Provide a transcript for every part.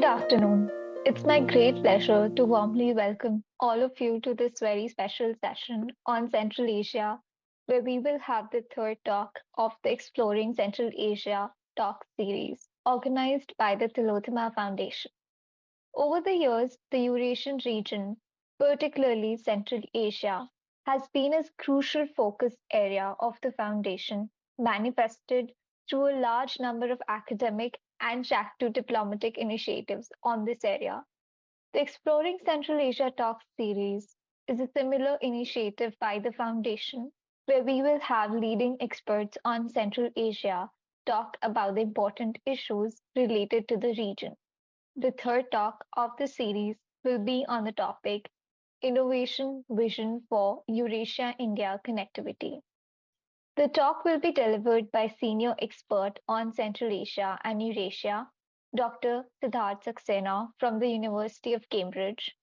Good afternoon. It's my great pleasure to warmly welcome all of you to this very special session on Central Asia, where we will have the third talk of the Exploring Central Asia talk series, organized by the Tillotoma Foundation. Over the years, the Eurasian region, particularly Central Asia, has been a crucial focus area of the Foundation, manifested through a large number of academic and Jack to diplomatic initiatives on this area. The Exploring Central Asia Talks series is a similar initiative by the Foundation, where we will have leading experts on Central Asia talk about the important issues related to the region. The third talk of the series will be on the topic Innovation Vision for Eurasia India Connectivity. The talk will be delivered by senior expert on Central Asia and Eurasia, Dr. Siddharth Saxena from the University of Cambridge.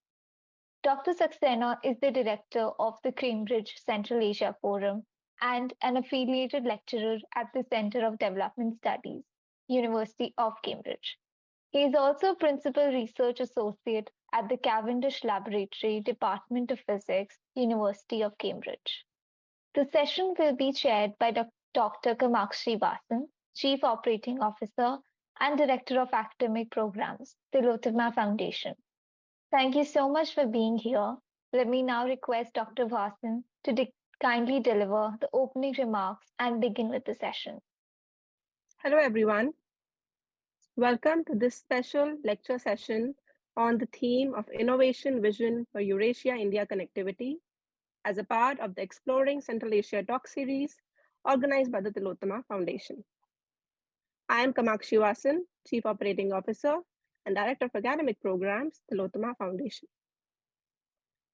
Dr. Saxena is the director of the Cambridge Central Asia Forum and an affiliated lecturer at the Center of Development Studies, University of Cambridge. He is also Principal Research Associate at the Cavendish Laboratory, Department of Physics, University of Cambridge. The session will be chaired by Dr. Kamakshi Wason, Chief Operating Officer and Director of Academic Programs, Tillotoma Foundation. Thank you so much for being here. Let me now request Dr. Wason to kindly deliver the opening remarks and begin with the session. Hello, everyone. Welcome to this special lecture session on the theme of Innovation Vision for Eurasia-India Connectivity as a part of the Exploring Central Asia talk series organized by the Tillotoma Foundation. I am Kamakshi Wason, Chief Operating Officer and Director of Academic Programs, Tillotoma Foundation.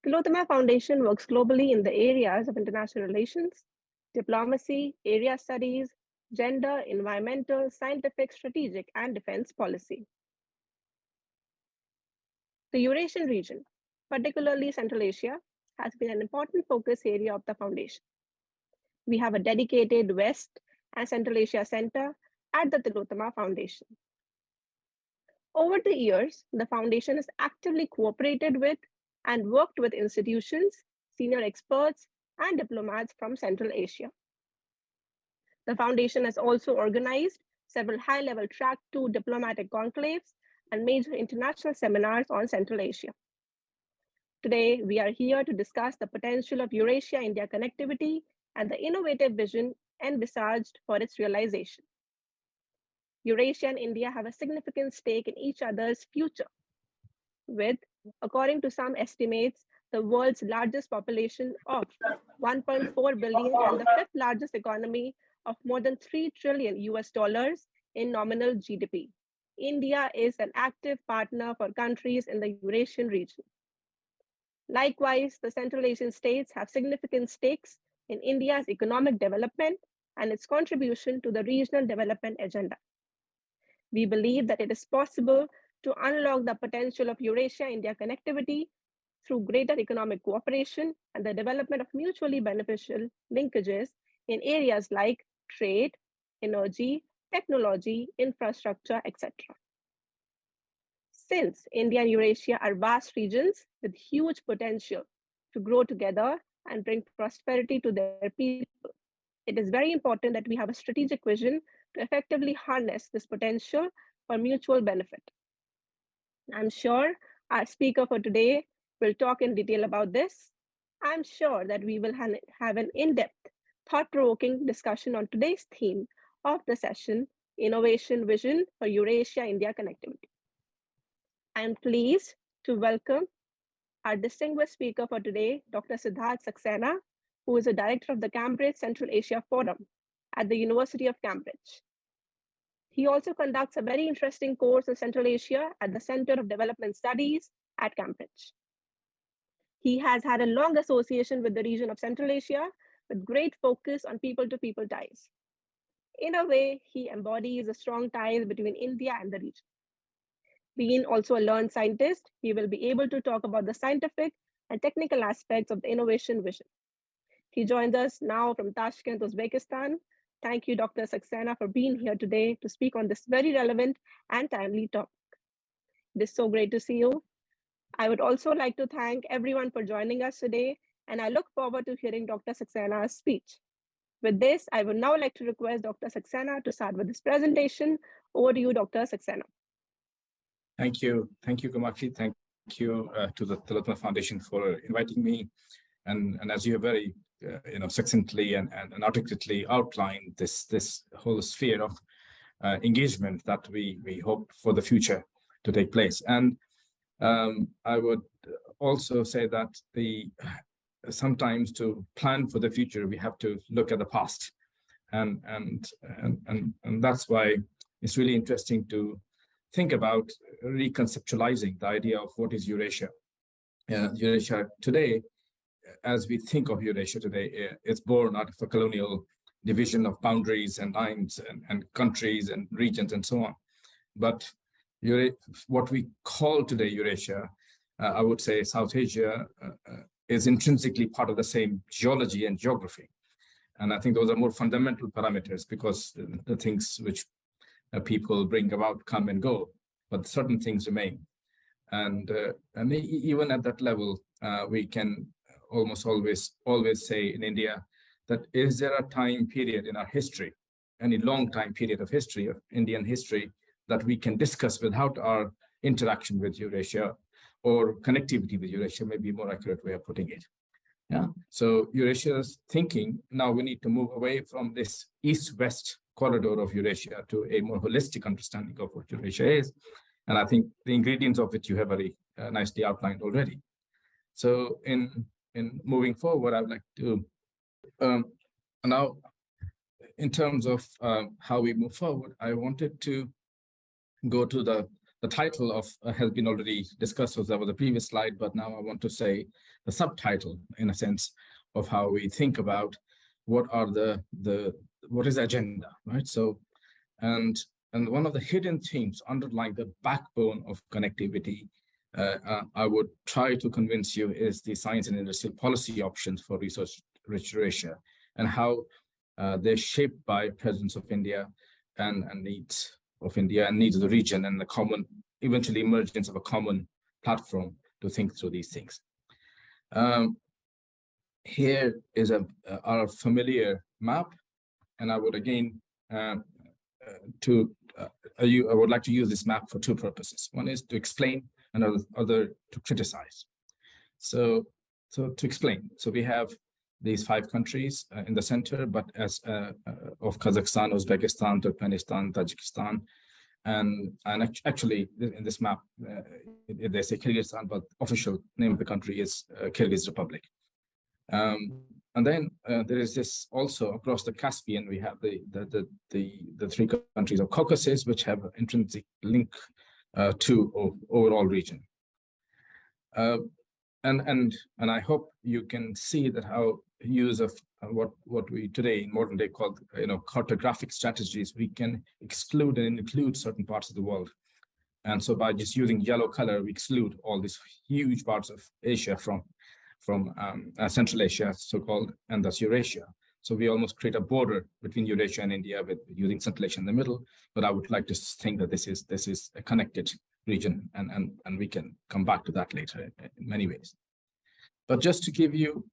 Tillotoma Foundation works globally in the areas of international relations, diplomacy, area studies, gender, environmental, scientific, strategic, and defense policy. The Eurasian region, particularly Central Asia, has been an important focus area of the Foundation. We have a dedicated West and Central Asia Center at the Tillotoma Foundation. Over the years, the Foundation has actively cooperated with and worked with institutions, senior experts, and diplomats from Central Asia. The Foundation has also organized several high-level Track 2 diplomatic conclaves and major international seminars on Central Asia. Today, we are here to discuss the potential of Eurasia-India connectivity and the innovative vision envisaged for its realization. Eurasia and India have a significant stake in each other's future, with, according to some estimates, the world's largest population of 1.4 billion and the fifth largest economy of more than 3 trillion US dollars in nominal GDP. India is an active partner for countries in the Eurasian region. Likewise, the Central Asian states have significant stakes in India's economic development and its contribution to the regional development agenda. We believe that it is possible to unlock the potential of Eurasia-India connectivity through greater economic cooperation and the development of mutually beneficial linkages in areas like trade, energy, technology, infrastructure, etc. Since India and Eurasia are vast regions with huge potential to grow together and bring prosperity to their people, it is very important that we have a strategic vision to effectively harness this potential for mutual benefit. I'm sure our speaker for today will talk in detail about this. I'm sure that we will have an in-depth, thought-provoking discussion on today's theme of the session, Innovation Vision for Eurasia-India Connectivity. I'm pleased to welcome our distinguished speaker for today, Dr. Siddharth Saxena, who is a director of the Cambridge Central Asia Forum at the University of Cambridge. He also conducts a very interesting course in Central Asia at the Center of Development Studies at Cambridge. He has had a long association with the region of Central Asia with great focus on people-to-people ties. In a way, he embodies the strong ties between India and the region. Being also a learned scientist, he will be able to talk about the scientific and technical aspects of the innovation vision. He joins us now from Tashkent, Uzbekistan. Thank you, Dr. Saxena, for being here today to speak on this very relevant and timely topic. It is so great to see you. I would also like to thank everyone for joining us today, and I look forward to hearing Dr. Saxena's speech. With this, I would now like to request Dr. Saxena to start with this presentation. Over to you, Dr. Saxena. Thank you. Thank you, Kamakshi. Thank you to the Tillotoma Foundation for inviting me. And as you have very succinctly and articulately outlined this whole sphere of engagement that we hope for the future to take place. And I would also say that sometimes to plan for the future, we have to look at the past. And that's why it's really interesting to think about reconceptualizing the idea of what is Eurasia. Eurasia today, as we think of Eurasia today, it's born out of a colonial division of boundaries and lines and countries and regions and so on. But what we call today Eurasia, I would say South Asia, is intrinsically part of the same geology and geography. And I think those are more fundamental parameters, because the things which people bring about come and go, but certain things remain. And even at that level, we can almost always say in India that is there a time period in our history, any long time period of history, of Indian history, that we can discuss without our interaction with Eurasia, or connectivity with Eurasia, may be a more accurate way of putting it. Yeah. So Eurasia's thinking, now we need to move away from this east-west corridor of Eurasia to a more holistic understanding of what Eurasia is. And I think the ingredients of it you have very nicely outlined already. So in moving forward, I would like to now, in terms of how we move forward, I wanted to go to the title of has been already discussed was over the previous slide, but now I want to say the subtitle, in a sense, of how we think about what are what is the agenda, right? So, and one of the hidden themes underlying the backbone of connectivity, I would try to convince you, is the science and industrial policy options for research-rich Eurasia, and how they're shaped by presence of India and needs of India and needs of the region, and the common, eventually emergence of a common platform to think through these things. Here is our familiar map, and I would again I would like to use this map for two purposes. One is to explain, and other to criticize. So to explain, so we have these 5 countries in the center, but as of Kazakhstan, Uzbekistan, Turkmenistan, Tajikistan, and actually in this map they say Kyrgyzstan, but official name of the country is Kyrgyz Republic. And then there is this also across the Caspian. We have the 3 countries of Caucasus, which have an intrinsic link to overall region. And I hope you can see that how use of what we today in modern day call cartographic strategies, we can exclude and include certain parts of the world. And so by just using yellow color, we exclude all these huge parts of Asia from Central Asia, so-called, and thus Eurasia. So we almost create a border between Eurasia and India with using Central Asia in the middle. But I would like to think that this is a connected region, and we can come back to that later in many ways. But just to give you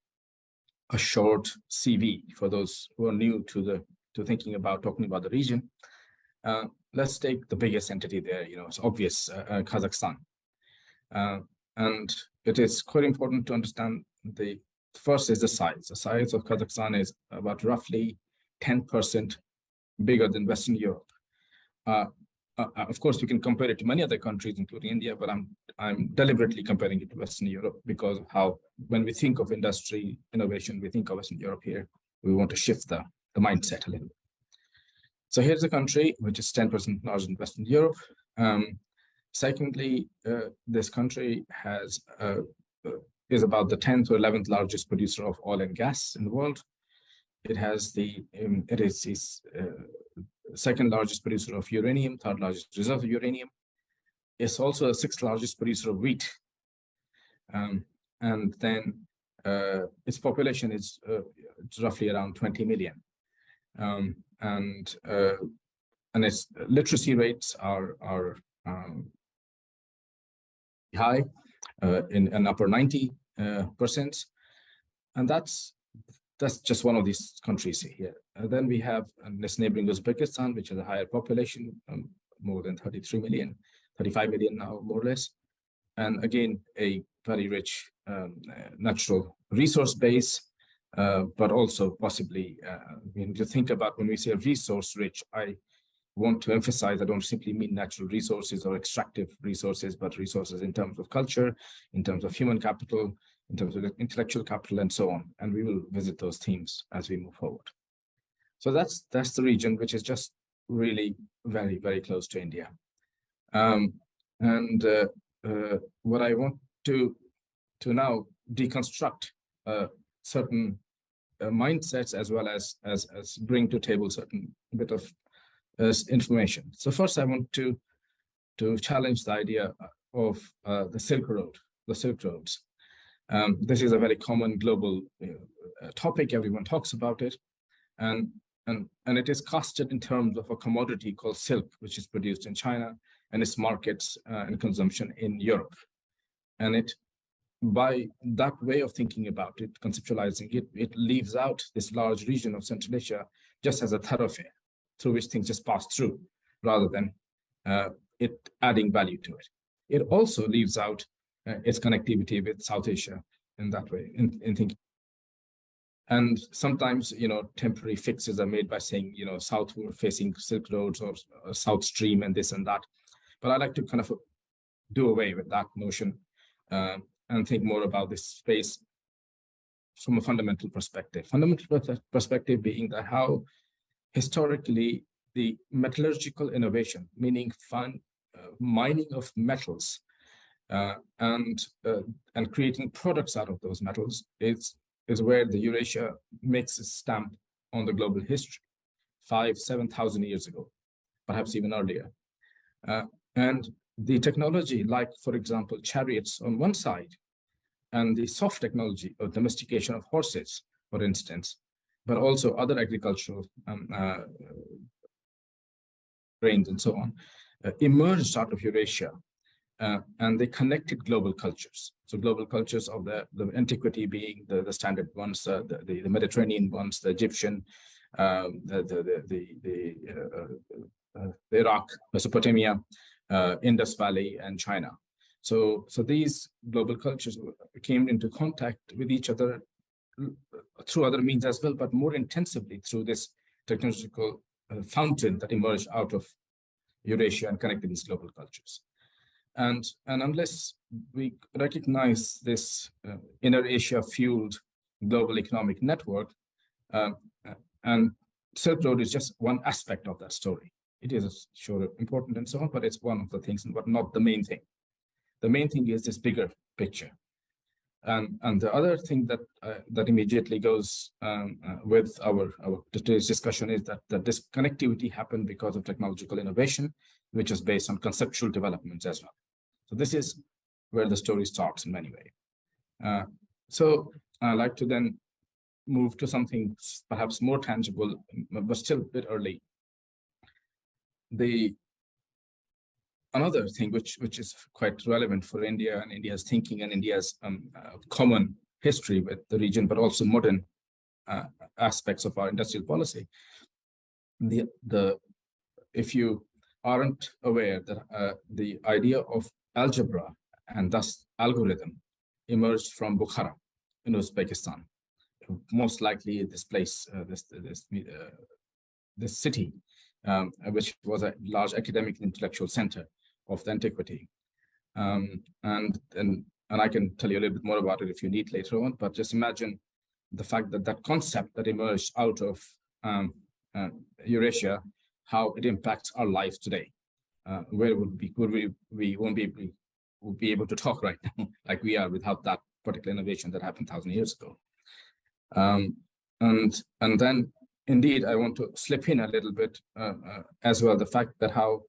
a short CV for those who are new to talking about the region, let's take the biggest entity there. It's obvious, Kazakhstan, and it is quite important to understand the first is the size. The size of Kazakhstan is about roughly 10% bigger than Western Europe. Of course, we can compare it to many other countries, including India, but I'm deliberately comparing it to Western Europe because of how, when we think of industry innovation, we think of Western Europe here. We want to shift the mindset a little bit. So here's a country which is 10% larger than Western Europe. Secondly, this country is about the 10th or 11th largest producer of oil and gas in the world. It is the second largest producer of uranium, third largest reserve of uranium. It's also the 6th largest producer of wheat. And then its population is roughly around 20 million. And its literacy rates are high, in an upper 90%. And that's just one of these countries here. And then we have this neighboring Uzbekistan, which has a higher population, more than 33 million, 35 million now, more or less. And again, a very rich natural resource base, but also possibly, when you think about when we say resource rich, I want to emphasize I don't simply mean natural resources or extractive resources, but resources in terms of culture, in terms of human capital, in terms of intellectual capital, and so on. And we will visit those themes as we move forward. So that's the region, which is just really very, very close to India. What I want to now deconstruct certain mindsets, as well as bring to table certain bit of information. So first, I want to challenge the idea of the Silk Road, the Silk Roads. This is a very common global topic. Everyone talks about it, and it is casted in terms of a commodity called silk, which is produced in China and its markets and consumption in Europe. And it, by that way of thinking about it, conceptualizing it, it leaves out this large region of Central Asia just as a thoroughfare through which things just pass through, rather than it adding value to it. It also leaves out its connectivity with South Asia in that way, in thinking. And sometimes, temporary fixes are made by saying, southward facing Silk Roads or South Stream and this and that. But I like to kind of do away with that notion and think more about this space from a fundamental perspective. Fundamental perspective being that how historically the metallurgical innovation, meaning mining of metals and creating products out of those metals, is where the Eurasia makes its stamp on the global history 5,000-7,000 years ago, perhaps even earlier. And the technology, like, for example, chariots on one side, and the soft technology of domestication of horses, for instance, but also other agricultural grains and so on, emerged out of Eurasia, and they connected global cultures. So global cultures of the antiquity being the standard ones, the Mediterranean ones, the Egyptian, the Iraq, Mesopotamia, Indus Valley, and China. So these global cultures came into contact with each other through other means as well, but more intensively through this technological fountain that emerged out of Eurasia and connected these global cultures. And unless we recognize this inner Asia fueled global economic network, and Silk Road is just one aspect of that story. It is sure important and so on, but it's one of the things, but not the main thing. The main thing is this bigger picture. And the other thing that that immediately goes with our today's discussion is that this connectivity happened because of technological innovation, which is based on conceptual developments as well. So this is where the story starts in many ways. So I'd like to then move to something perhaps more tangible, but still a bit early. Another thing which is quite relevant for India and India's thinking and India's common history with the region, but also modern aspects of our industrial policy. If you aren't aware that the idea of algebra and thus algorithm emerged from Bukhara in Uzbekistan, most likely this place, this city, which was a large academic and intellectual center of the antiquity. And I can tell you a little bit more about it if you need later on, but just imagine the fact that that concept that emerged out of Eurasia, how it impacts our lives today. Where we won't be able to talk right now like we are without that particular innovation that happened 1,000 years ago. And then indeed, I want to slip in a little bit as well, the fact that how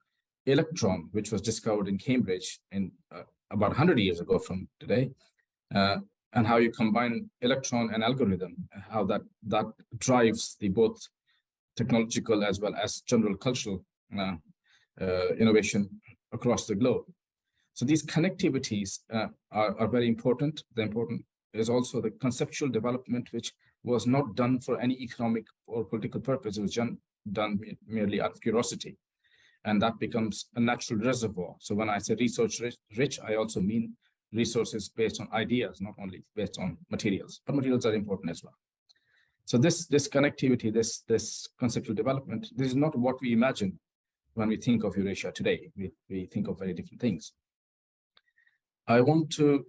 electron, which was discovered in Cambridge in about 100 years ago from today, and how you combine electron and algorithm, how that drives the both technological as well as general cultural innovation across the globe. So these connectivities are very important. The important is also the conceptual development, which was not done for any economic or political purpose. It was done merely out of curiosity. And that becomes a natural reservoir. So when I say resource rich, I also mean resources based on ideas, not only based on materials, but materials are important as well. So this connectivity, this conceptual development, this is not what we imagine when we think of Eurasia today. We think of very different things. I want to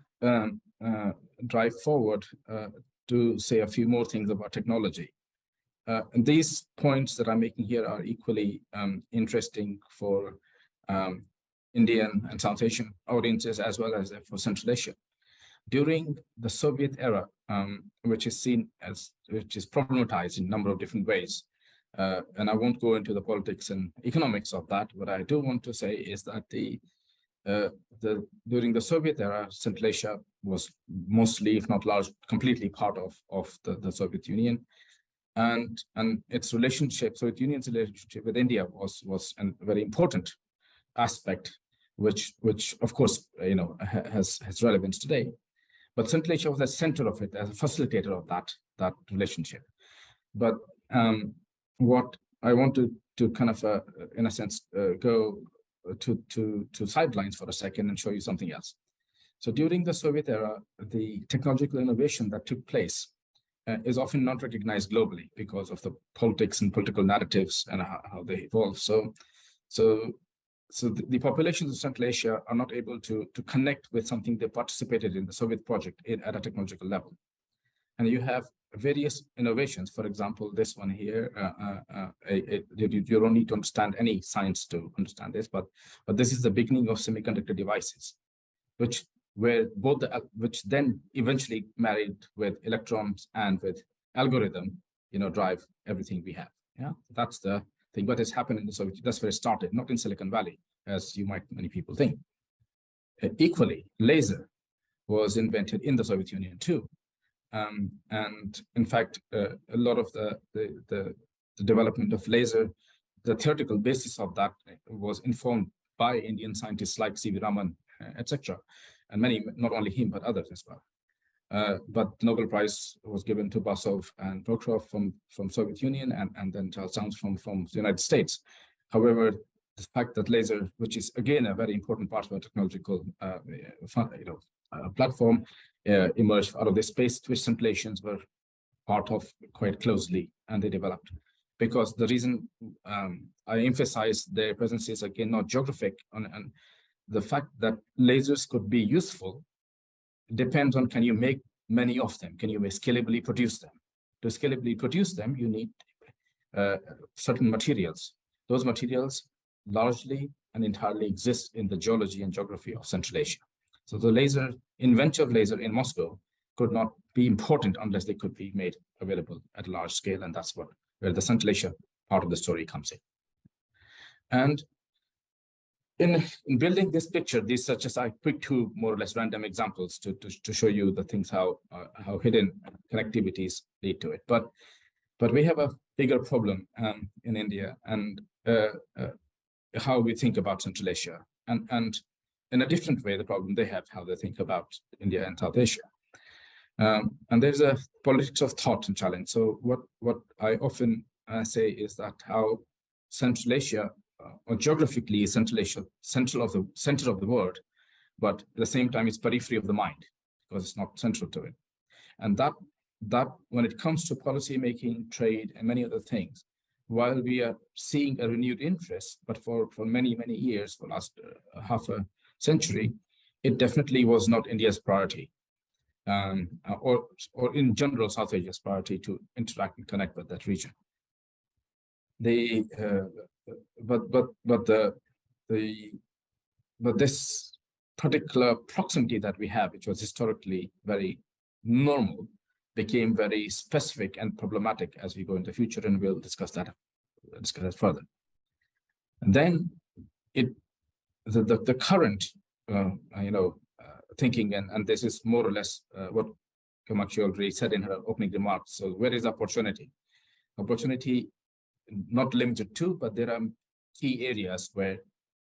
drive forward to say a few more things about technology. And these points that I'm making here are equally interesting for Indian and South Asian audiences, as well as for Central Asia. During the Soviet era, which is problematized in a number of different ways, and I won't go into the politics and economics of that. What I do want to say is that during the Soviet era, Central Asia was mostly, if not large, completely part of the Soviet Union. And its relationship, Soviet Union's relationship with India was a very important aspect, which of course has relevance today. But Central Asia was the center of it, as a facilitator of that relationship. But what I want to kind of in a sense go to sidelines for a second and show you something else. So during the Soviet era, the technological innovation that took place is often not recognized globally because of the politics and political narratives and how they evolve. So the populations of Central Asia are not able to connect with something they participated in the Soviet project at a technological level. And you have various innovations. For example, this one here, you don't need to understand any science to understand this, but this is the beginning of semiconductor devices, which then eventually married with electrons and with algorithm, drive everything we have. Yeah, that's the thing. But it's happened in the Soviet. That's where it started, not in Silicon Valley, as many people think. Equally, laser was invented in the Soviet Union too, and in fact, a lot of the development of laser, the theoretical basis of that was informed by Indian scientists like C.V. Raman, etc. And many, not only him, but others as well. But the Nobel Prize was given to Basov and Prokhorov from Soviet Union, and then Charles Towns from the United States. However, the fact that laser, which is again a very important part of our technological platform, emerged out of this space, which Central Asians were part of quite closely, and they developed. Because the reason I emphasize their presence is again not geographic, and the fact that lasers could be useful depends on, can you make many of them? Can you scalably produce them? To scalably produce them, you need certain materials. Those materials largely and entirely exist in the geology and geography of Central Asia. So the invention of laser in Moscow could not be important unless they could be made available at a large scale, and that's where the Central Asia part of the story comes in. And in building this picture, these such as I picked two more or less random examples to show you the things how hidden connectivities lead to it. But we have a bigger problem in India, and how we think about Central Asia, and in a different way, the problem they have, how they think about India and South Asia. And there's a politics of thought and challenge. So what I often say is that how Central Asia, or geographically, Central Asia, center of the world, but at the same time, it's periphery of the mind because it's not central to it. And that when it comes to policy making, trade, and many other things, while we are seeing a renewed interest, but for many years, for last half a century, it definitely was not India's priority, or in general South Asia's priority to interact and connect with that region. But this particular proximity that we have, which was historically very normal, became very specific and problematic as we go into the future, and we'll discuss that further. And then the current thinking, and this is more or less what Kamakshi already said in her opening remarks. So where is opportunity? Opportunity not limited to, but there are key areas where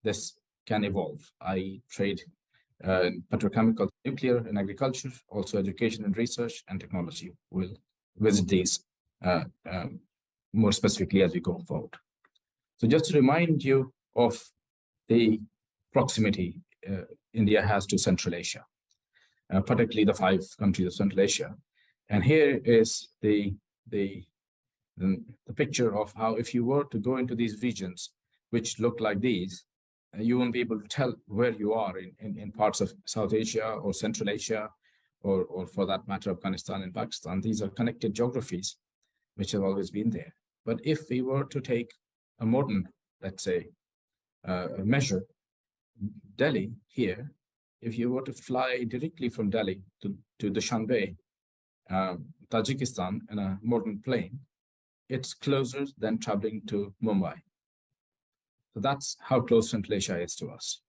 this can evolve, i.e. trade petrochemical, nuclear, and agriculture, also education and research and technology. We'll visit these more specifically as we go forward. So just to remind you of the proximity India has to Central Asia, particularly the 5 countries of Central Asia. And here is the picture of how, if you were to go into these regions, which look like these, you won't be able to tell where you are in parts of South Asia or Central Asia, or for that matter, Afghanistan and Pakistan. These are connected geographies which have always been there. But if we were to take a modern, let's say, measure, Delhi here, if you were to fly directly from Delhi to Dushanbe, Tajikistan, in a modern plane, it's closer than traveling to Mumbai. So that's how close Central Asia is to us.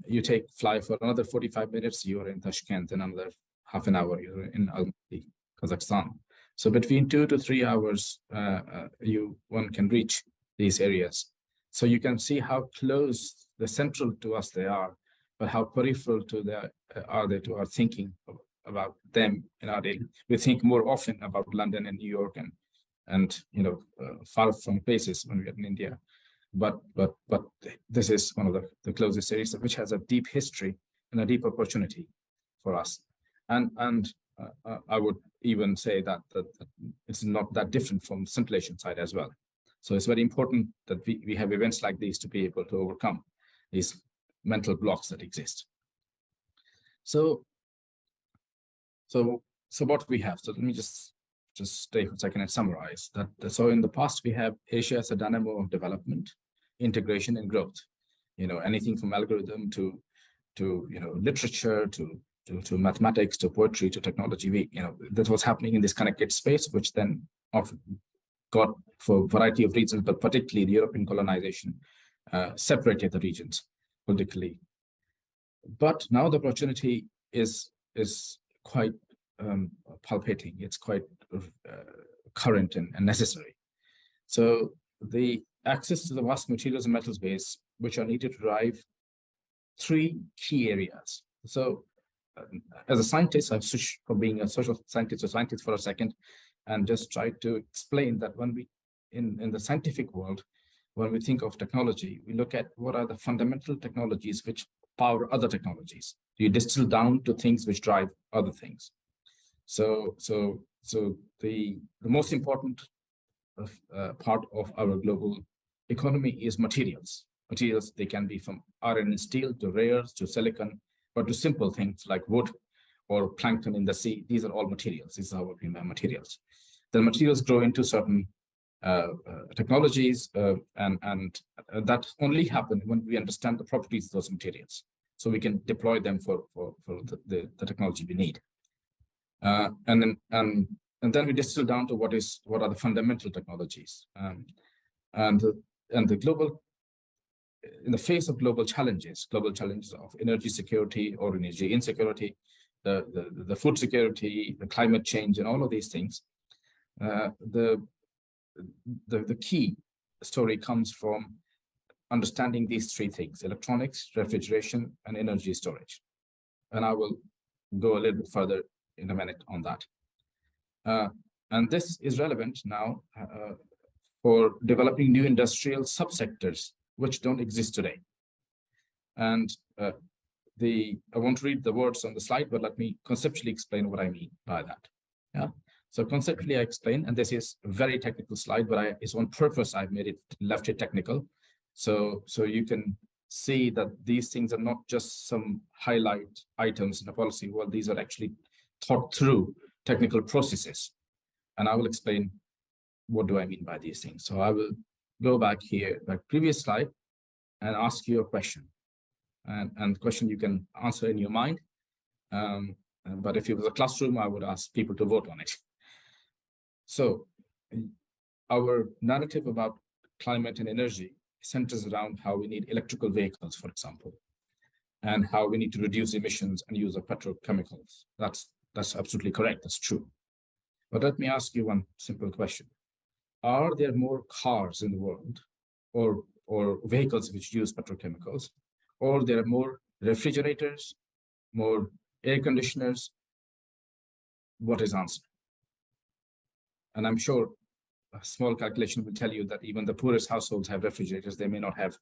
You fly for another 45 minutes, you're in Tashkent, in another half an hour, you're in Almaty, Kazakhstan. So between 2 to 3 hours, one can reach these areas. So you can see how close the central to us they are, but how peripheral are they to our thinking about them in our daily. We think more often about London and New York and far from places when we are in India. But this is one of the closest areas, which has a deep history and a deep opportunity for us. And I would even say that it's not that different from the Central Asian side as well. So it's very important that we have events like these to be able to overcome these mental blocks that exist. So what we have. So let me just stay for a second and summarize that. So in the past, we have Asia as a dynamo of development, integration, and growth. Anything from algorithm to literature to mathematics to poetry to technology. That was happening in this connected space, which then often got, for a variety of reasons, but particularly the European colonization, separated the regions politically. But now the opportunity is quite palpating. It's quite current and necessary. So the access to the vast materials and metals base, which are needed to drive 3 key areas. So as a scientist, I've switched from being a social scientist to scientist for a second, and just try to explain that when we, in the scientific world, when we think of technology, we look at what are the fundamental technologies which power other technologies. You distill down to things which drive other things. So the most important part of our global economy is materials. Materials, they can be from iron and steel to rares to silicon, but to simple things like wood or plankton in the sea. These are all materials. This is how we mean materials. The materials grow into certain technologies, and that only happen when we understand the properties of those materials, so we can deploy them for the technology we need. And then we distill down to what are the fundamental technologies, and the global, in the face of global challenges of energy security or energy insecurity, the food security, the climate change, and all of these things, the key story comes from understanding these 3 things: electronics, refrigeration, and energy storage. And I will go a little bit further in a minute on that. And this is relevant now for developing new industrial subsectors which don't exist today. And I won't read the words on the slide, but let me conceptually explain what I mean by that. Yeah. So conceptually, I explain, and this is a very technical slide, but it's on purpose. I've left it technical, so you can see that these things are not just some highlight items in a policy. Well, these are actually thought through technical processes, and I will explain what do I mean by these things. So I will go back here, like previous slide, and ask you a question, and the question you can answer in your mind. But if it was a classroom, I would ask people to vote on it. So our narrative about climate and energy centers around how we need electrical vehicles, for example, and how we need to reduce emissions and use of petrochemicals. That's absolutely correct. That's true. But let me ask you one simple question. Are there more cars in the world or vehicles which use petrochemicals, or there are more refrigerators, more air conditioners? What is the answer? And I'm sure a small calculation will tell you that even the poorest households have refrigerators. They may not have,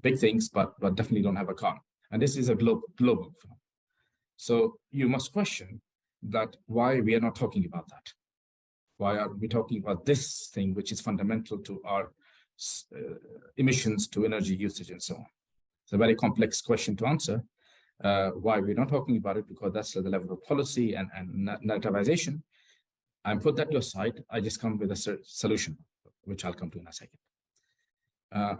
big things, but definitely don't have a car. And this is a global phenomenon. So you must question that why we are not talking about that. Why are we talking about this thing, which is fundamental to our emissions, to energy usage, and so on? It's a very complex question to answer. Why we're not talking about it, because that's at the level of policy and narrativization. And put that to aside, I just come with a solution, which I'll come to in a second.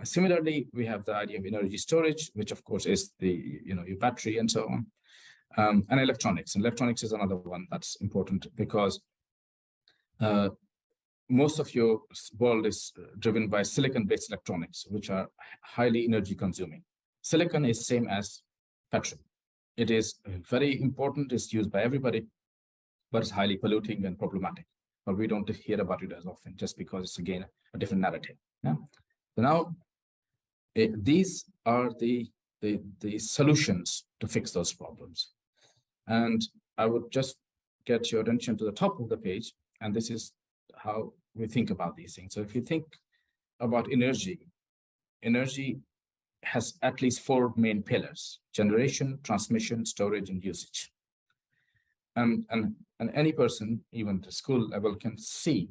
Similarly, we have the idea of energy storage, which of course is the, your battery and so on, and electronics. And electronics is another one that's important, because most of your world is driven by silicon-based electronics, which are highly energy consuming. Silicon is same as petrol. It is very important, it's used by everybody, but it's highly polluting and problematic. But we don't hear about it as often, just because it's, again, a different narrative. Yeah. So now, these are the solutions to fix those problems. And I would just get your attention to the top of the page, and this is how we think about these things. So if you think about energy, energy has at least 4 main pillars: generation, transmission, storage, and usage. And any person, even the school level, can see,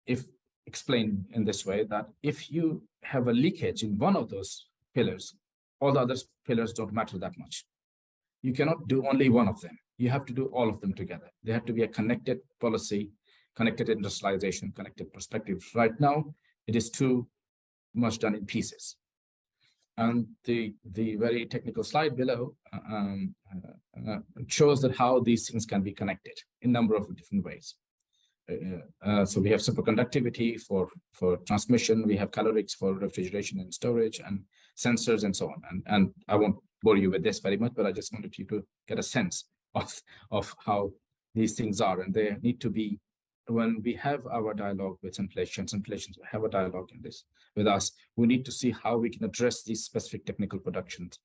if explained in this way, that if you have a leakage in one of those pillars, all the other pillars don't matter that much. You cannot do only one of them. You have to do all of them together. They have to be a connected policy, connected industrialization, connected perspective. Right now, it is too much done in pieces. And the very technical slide below shows that how these things can be connected in a number of different ways. So we have superconductivity for transmission, we have calorics for refrigeration and storage, and sensors and so on. And I won't bore you with this very much, but I just wanted you to get a sense of how these things are. And they need to be, when we have our dialogue with Central Asians have a dialogue in this with us, we need to see how we can address these specific technical productions,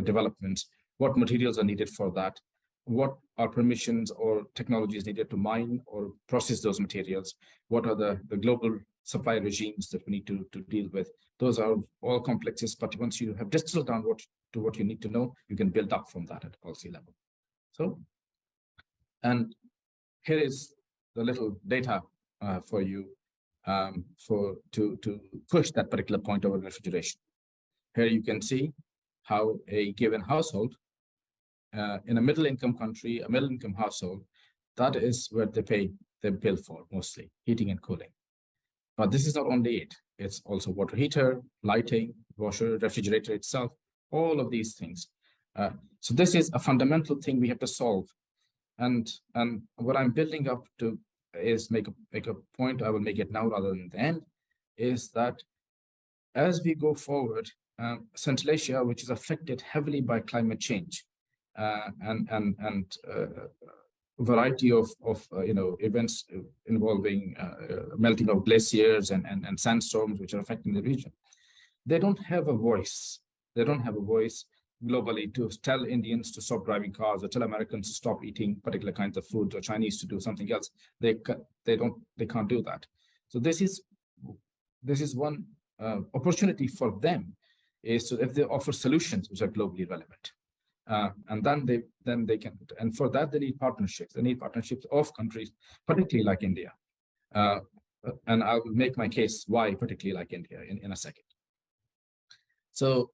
developments, what materials are needed for that, what are permissions or technologies needed to mine or process those materials, what are the global supply regimes that we need to deal with. Those are all complexes, but once you have distilled down what you need to know, you can build up from that at policy level. So, and here is the little data for you to push that particular point over refrigeration. Here you can see how a given household in a middle-income country, a middle-income household, that is where they pay their bill for, mostly heating and cooling. But this is not only it. It's also water heater, lighting, washer, refrigerator itself, all of these things. So this is a fundamental thing we have to solve. And what I'm building up to is make a point, I will make it now rather than the end, is that as we go forward, Central Asia, which is affected heavily by climate change, and variety of events involving melting of glaciers and sandstorms, which are affecting the region, they don't have a voice. They don't have a voice globally to tell Indians to stop driving cars, or tell Americans to stop eating particular kinds of food, or Chinese to do something else. They can't do that. So this is one opportunity for them, is so if they offer solutions which are globally relevant. And then they can, and for that they need partnerships. They need partnerships of countries, particularly like India. And I will make my case why particularly like India in a second. So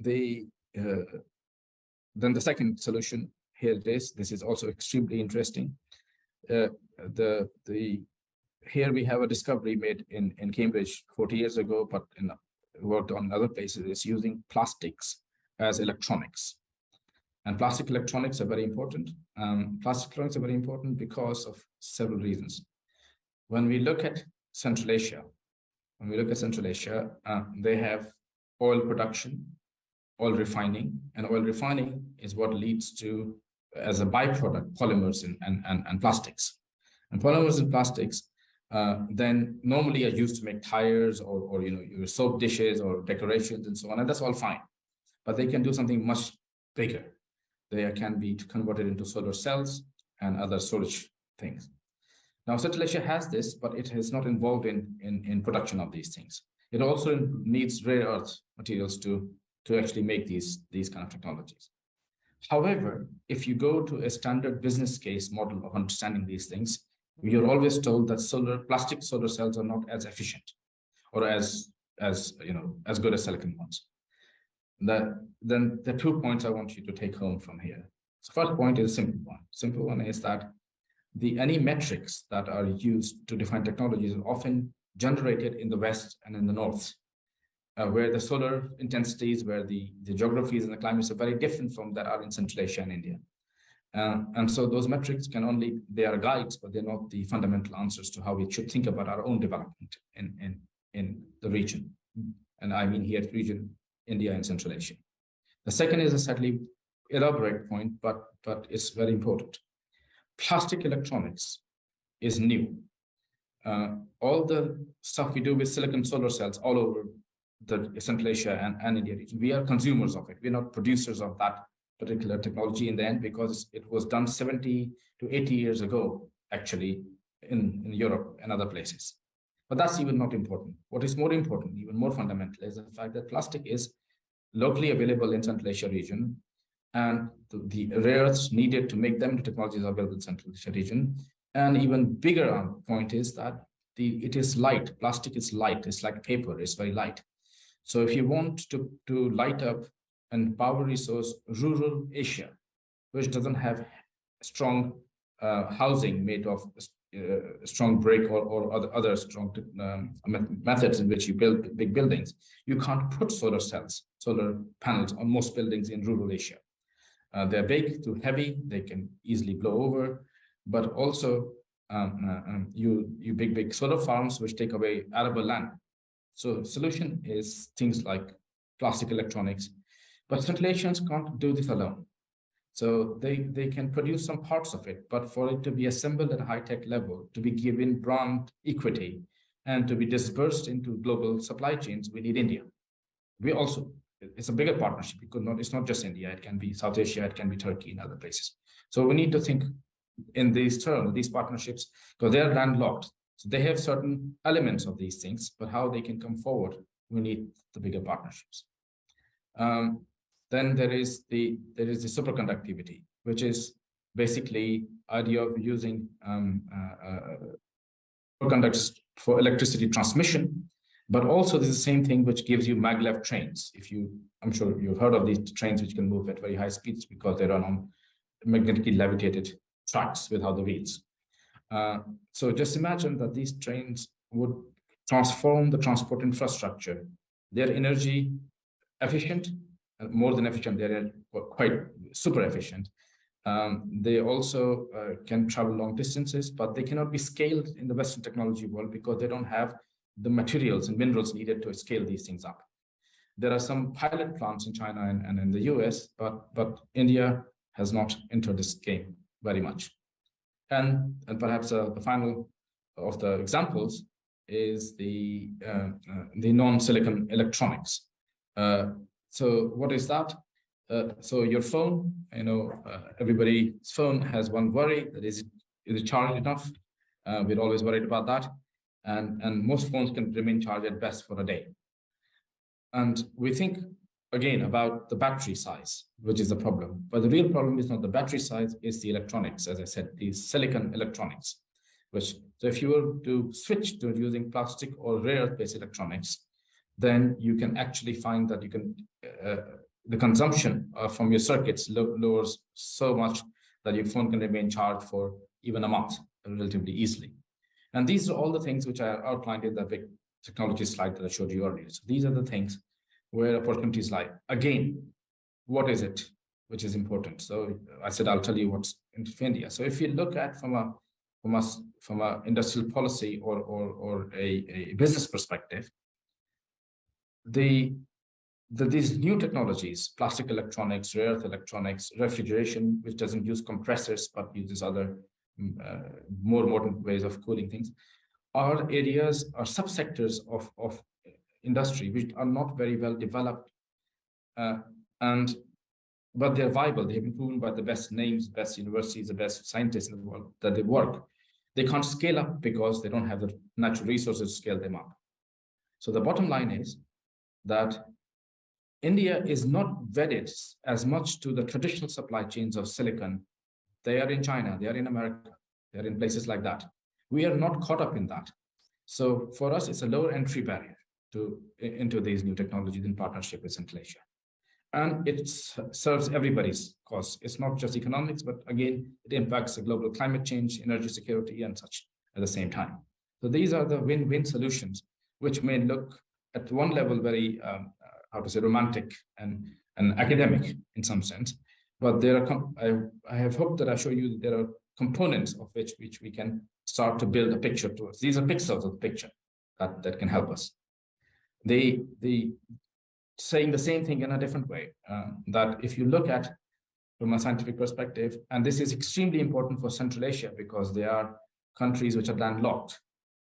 then the second solution, here it is. This is also extremely interesting. Here we have a discovery made in Cambridge 40 years ago, but worked on other places, is using plastics as electronics. And plastic electronics are very important. Plastic electronics are very important because of several reasons. When we look at Central Asia, they have oil production, oil refining, and oil refining is what leads to, as a byproduct, polymers and plastics. And polymers and plastics than normally are used to make tires or your soap dishes or decorations and so on, and that's all fine. But they can do something much bigger. They can be converted into solar cells and other storage things. Now, Central Asia has this, but it is not involved in production of these things. It also needs rare earth materials to actually make these kind of technologies. However, if you go to a standard business case model of understanding these things, we are always told that plastic solar cells are not as efficient or as good as silicon ones. Then the 2 points I want you to take home from here. So first point is a simple one. Simple one is that any metrics that are used to define technologies are often generated in the West and in the North, where the solar intensities, where the geographies and the climates are very different from that are in Central Asia and India. And so those metrics they are guides, but they're not the fundamental answers to how we should think about our own development in the region. And I mean here region, India and Central Asia. The second is a slightly elaborate point, but it's very important. Plastic electronics is new. All the stuff we do with silicon solar cells all over the Central Asia and India region, we are consumers of it. We're not producers of that particular technology in the end, because it was done 70 to 80 years ago, actually, in Europe and other places. But that's even not important. What is more important, even more fundamental, is the fact that plastic is locally available in Central Asia region, and the rare earths needed to make them, the technologies are available in Central Asia region. And even bigger point is that it is light. Plastic is light. It's like paper. It's very light. So if you want to light up and power resource rural Asia, which doesn't have strong housing made of strong brick or other strong methods in which you build big buildings, you can't put solar panels on most buildings in rural Asia. They're big, too heavy, they can easily blow over, but also you big solar farms which take away arable land. So solution is things like plastic electronics, but Central Asians can't do this alone. So they can produce some parts of it, but for it to be assembled at a high-tech level, to be given brand equity, and to be dispersed into global supply chains, we need India. It's a bigger partnership. It's not just India. It can be South Asia, it can be Turkey and other places. So we need to think in these terms, these partnerships, because they're landlocked. So they have certain elements of these things, but how they can come forward, we need the bigger partnerships. Then there is the superconductivity, which is basically idea of using superconductors for electricity transmission, but also this is the same thing which gives you maglev trains. I'm sure you've heard of these trains which can move at very high speeds because they run on magnetically levitated tracks without the wheels. So just imagine that these trains would transform the transport infrastructure. They're energy efficient, more than efficient, they're quite super efficient. They also can travel long distances, but they cannot be scaled in the Western technology world because they don't have the materials and minerals needed to scale these things up. There are some pilot plants in China and in the US, but India has not entered this game very much. And perhaps the final of the examples is the non-silicon electronics. So what is that? So your phone, everybody's phone has one worry, that is it charged enough? We're always worried about that. And most phones can remain charged at best for a day. And we think, again, about the battery size, which is the problem. But the real problem is not the battery size, it's the electronics, as I said, the silicon electronics. So if you were to switch to using plastic or rare earth-based electronics, then you can actually find that the consumption from your circuits lowers so much that your phone can remain charged for even a month relatively easily. And these are all the things which I outlined in the big technology slide that I showed you earlier. So these are the things where opportunities lie. Again, what is it which is important? So I said, I'll tell you what's in India. So if you look at from a industrial policy or a business perspective, these new technologies, plastic electronics, rare earth electronics, refrigeration, which doesn't use compressors but uses other more modern ways of cooling things, are areas or subsectors of industry which are not very well developed, uh, and but they're viable. They have been proven by the best names, best universities, the best scientists in the world that they work. They can't scale up because they don't have the natural resources to scale them up. So the bottom line is that India is not wedded as much to the traditional supply chains of silicon. They are in China, they are in America, they are in places like that. We are not caught up in that. So for us, it's a lower entry barrier into these new technologies in partnership with Central Asia. And it serves everybody's cause. It's not just economics, but again, it impacts the global climate change, energy security, and such at the same time. So these are the win-win solutions, which may look at one level very, how to say, romantic and academic in some sense. But there are, I have hoped that I show you that there are components of which we can start to build a picture towards. These are pixels of the picture that can help us. The saying the same thing in a different way, that if you look at from a scientific perspective, and this is extremely important for Central Asia because they are countries which are landlocked.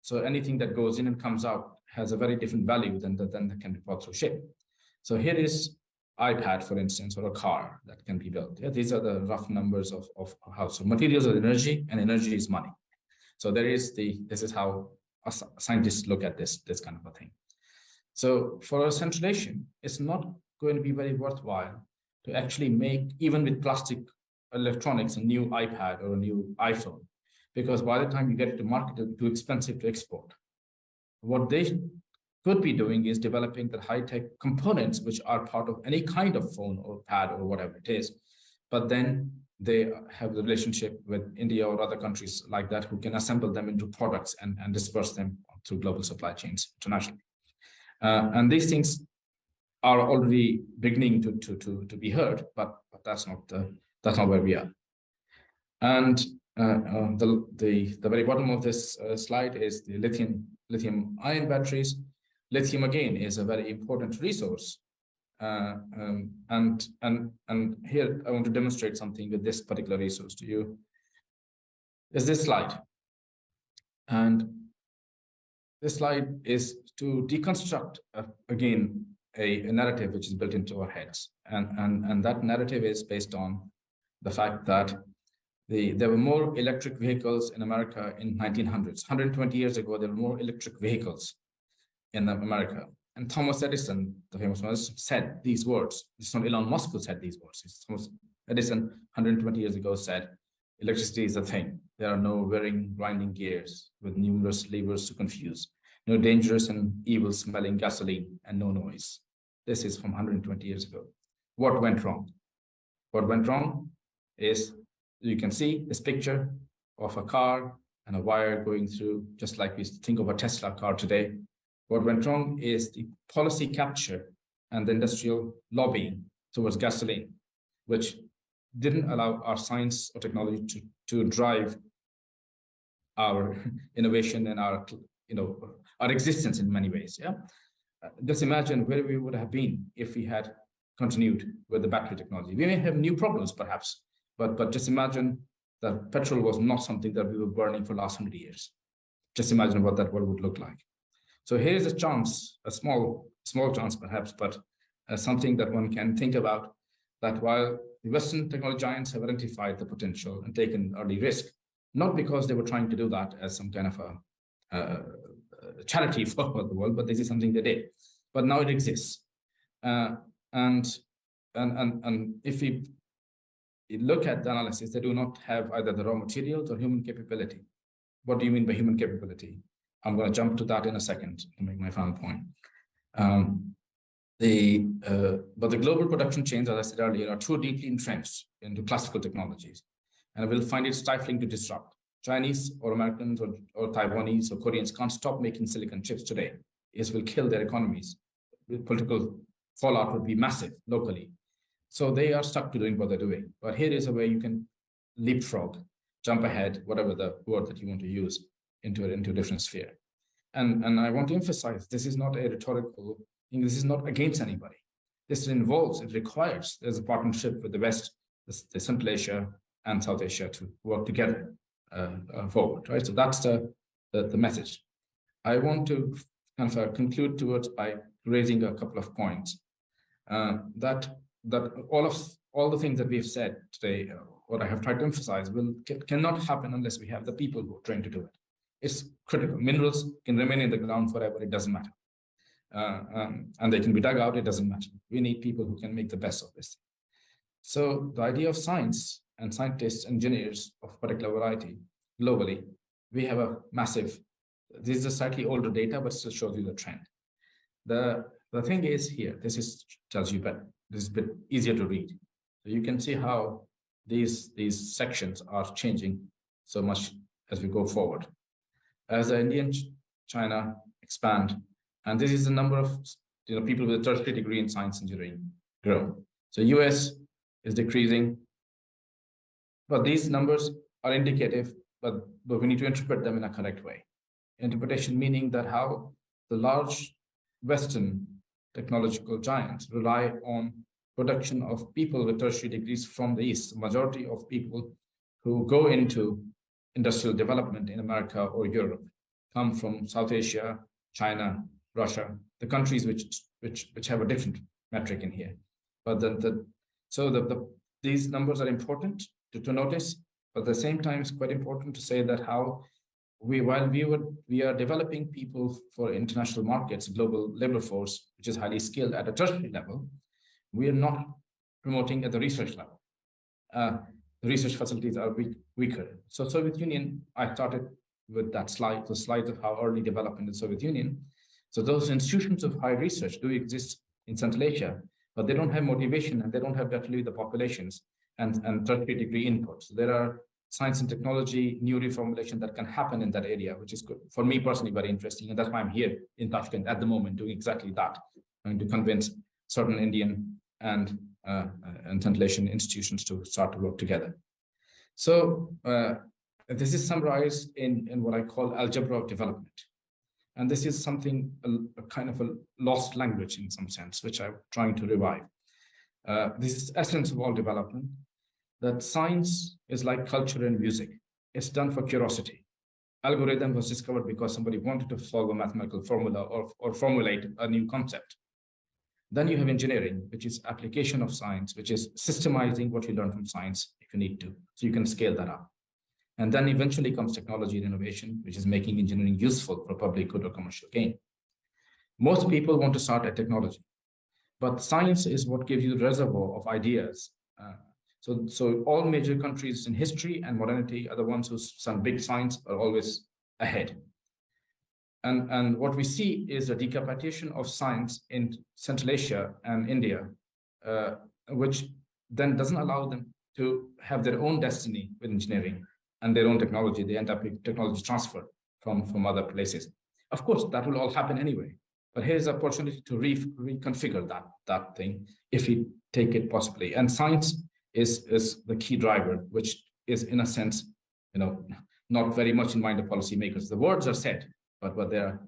So anything that goes in and comes out has a very different value than that can be bought through ship. So here is iPad, for instance, or a car that can be built. Yeah, these are the rough numbers of how. So materials are energy, and energy is money. So this is how scientists look at this kind of a thing. So for a Central Asian, it's not going to be very worthwhile to actually make, even with plastic electronics, a new iPad or a new iPhone, because by the time you get it to market, it's too expensive to export. What they could be doing is developing the high-tech components which are part of any kind of phone or pad or whatever it is. But then they have the relationship with India or other countries like that who can assemble them into products and disperse them through global supply chains internationally. And these things are already beginning to be heard, but that's not where we are. And the very bottom of this slide is the lithium ion batteries. Lithium again is a very important resource, and here I want to demonstrate something with this particular resource to you. Is this slide, and this slide is to deconstruct again a narrative which is built into our heads, and that narrative is based on the fact that there were more electric vehicles in America in 1900s. 120 years ago, there were more electric vehicles in America. And Thomas Edison, the famous one, said these words. It's not Elon Musk who said these words. It's Thomas Edison, 120 years ago, said, electricity is a thing. There are no whirring, grinding gears with numerous levers to confuse, no dangerous and evil-smelling gasoline, and no noise. This is from 120 years ago. What went wrong? What went wrong is, you can see this picture of a car and a wire going through, just like we think of a Tesla car today. What went wrong is the policy capture and the industrial lobbying towards gasoline, which didn't allow our science or technology to drive our innovation and our existence in many ways. Yeah, just imagine where we would have been if we had continued with the battery technology. We may have new problems, perhaps, but just imagine that petrol was not something that we were burning for the last 100 years. Just imagine what that world would look like. So here is a chance, a small chance perhaps, but something that one can think about, that while the Western technology giants have identified the potential and taken early risk, not because they were trying to do that as some kind of a charity for the world, but this is something they did. But now it exists. And if we look at the analysis, they do not have either the raw materials or human capability. What do you mean by human capability? I'm going to jump to that in a second to make my final point. But the global production chains, as I said earlier, are too deeply entrenched into classical technologies, and will find it stifling to disrupt. Chinese or Americans or Taiwanese or Koreans can't stop making silicon chips today. It will kill their economies. The political fallout would be massive locally. So they are stuck to doing what they're doing. But here is a way you can leapfrog, jump ahead, whatever the word that you want to use, into a different sphere. And I want to emphasize, this is not a rhetorical thing. This is not against anybody. This involves, it requires, there's a partnership with the West, the Central Asia and South Asia to work together forward, right? So that's the message. I want to kind of conclude towards by raising a couple of points. That all the things that we've said today, what I have tried to emphasize, cannot happen unless we have the people who are trained to do it. It's critical. Minerals can remain in the ground forever; it doesn't matter, and they can be dug out. It doesn't matter. We need people who can make the best of this. So the idea of science and scientists, engineers of particular variety globally, we have a massive. This is a slightly older data, but still shows you the trend. The thing is here, tells you better. This is a bit easier to read. So you can see how these sections are changing so much as we go forward. As the India and China expand, and this is the number of people with a tertiary degree in science engineering grow. So US is decreasing, but these numbers are indicative, but we need to interpret them in a correct way. Interpretation meaning that how the large Western technological giants rely on production of people with tertiary degrees from the East. The majority of people who go into industrial development in America or Europe come from South Asia, China, Russia, the countries which have a different metric in here. But these numbers are important to notice, but at the same time, it's quite important to say that how while we are developing people for international markets, global labor force, which is highly skilled at a tertiary level, we are not promoting at the research level. The research facilities are weaker. So Soviet Union, I started with that slide, the slides of how early development in the Soviet Union. So those institutions of high research do exist in Central Asia, but they don't have motivation and they don't have actually the populations and tertiary degree input. So there are science and technology, new reformulation that can happen in that area, which is good. For me personally, very interesting. And that's why I'm here in Tashkent at the moment doing exactly that, trying to convince certain Indian and Central Asian institutions to start to work together. So this is summarized in what I call algebra of development. And this is something, a kind of a lost language in some sense, which I'm trying to revive. This is essence of all development, that science is like culture and music. It's done for curiosity. Algorithm was discovered because somebody wanted to solve a mathematical formula or formulate a new concept. Then you have engineering, which is application of science, which is systemizing what you learn from science if you need to, so you can scale that up. And then eventually comes technology and innovation, which is making engineering useful for public good or commercial gain. Most people want to start at technology, but science is what gives you the reservoir of ideas. So all major countries in history and modernity are the ones who some big science are always ahead. And what we see is a decapitation of science in Central Asia and India, which then doesn't allow them to have their own destiny with engineering and their own technology. They end up with technology transfer from other places. Of course, that will all happen anyway. But here's an opportunity to reconfigure that thing if we take it possibly. And science is the key driver, which is in a sense, not very much in mind of policymakers. The words are said, but there are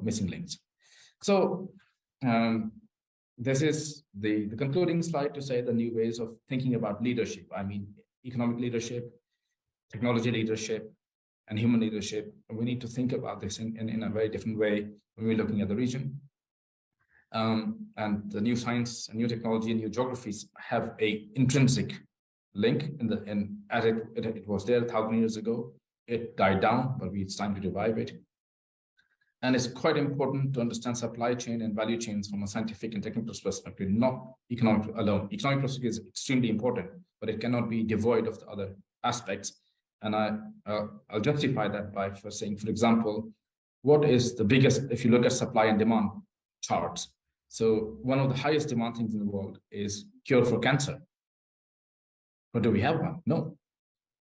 missing links. So this is the concluding slide to say the new ways of thinking about leadership. I mean, economic leadership, technology leadership, and human leadership. And we need to think about this in a very different way when we're looking at the region. And the new science and new technology and new geographies have a intrinsic link as it was there 1,000 years ago. It died down, but it's time to revive it. And it's quite important to understand supply chain and value chains from a scientific and technical perspective, not economic alone. Economic perspective is extremely important, but it cannot be devoid of the other aspects. And I'll justify that by first saying, for example, what is the biggest, if you look at supply and demand charts. So one of the highest demand things in the world is cure for cancer. But do we have one? No,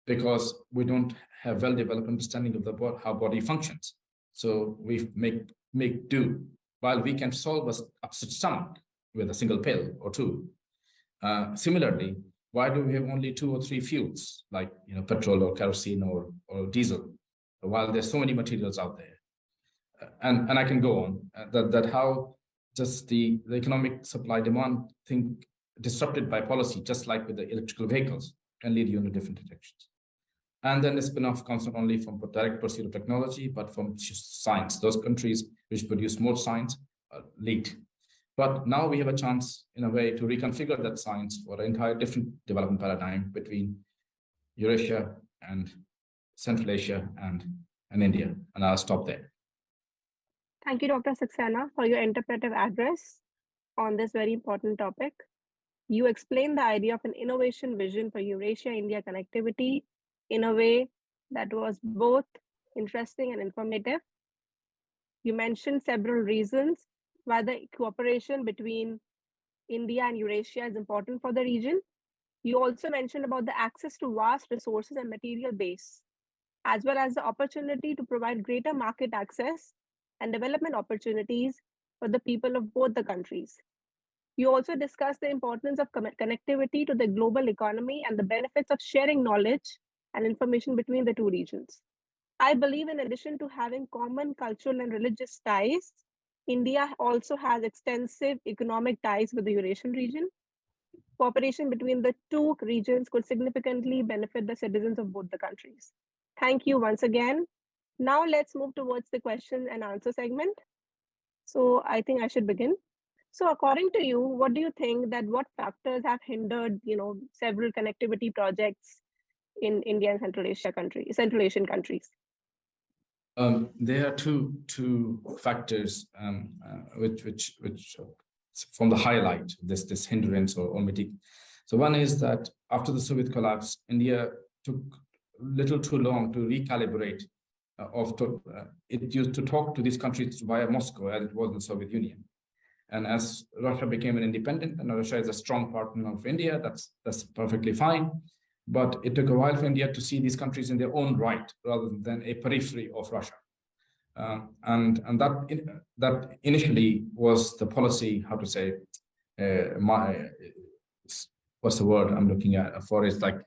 because we don't have well-developed understanding of how body functions. So we make do. While we can solve an upset stomach with a single pill or two. Similarly, why do we have only 2 or 3 fuels like petrol or kerosene or diesel, while there's so many materials out there? And I can go on. That how just the economic supply demand thing disrupted by policy, just like with the electrical vehicles, can lead you in different directions. And then the spin-off comes not only from direct pursuit of technology, but from science. Those countries which produce more science lead. But now we have a chance, in a way, to reconfigure that science for an entire different development paradigm between Eurasia and Central Asia and India. And I'll stop there. Thank you, Dr. Saxena, for your interpretive address on this very important topic. You explained the idea of an innovation vision for Eurasia-India connectivity in a way that was both interesting and informative. You mentioned several reasons why the cooperation between India and Eurasia is important for the region. You also mentioned about the access to vast resources and material base, as well as the opportunity to provide greater market access and development opportunities for the people of both the countries. You also discussed the importance of connectivity to the global economy and the benefits of sharing knowledge and information between the two regions. I believe in addition to having common cultural and religious ties, India also has extensive economic ties with the Eurasian region. Cooperation between the two regions could significantly benefit the citizens of both the countries. Thank you once again. Now let's move towards the question and answer segment. So I think I should begin. So according to you, what do you think that what factors have hindered, several connectivity projects in India and Central Asian countries? There are two factors which from the highlight this hindrance or omitting. So one is that after the Soviet collapse, India took little too long to recalibrate. It used to talk to these countries via Moscow as it was in the Soviet Union. And as Russia became an independent, and Russia is a strong partner of India, that's perfectly fine. But it took a while for India to see these countries in their own right, rather than a periphery of Russia. And that initially was the policy, how to say, what's the word I'm looking at for? It's like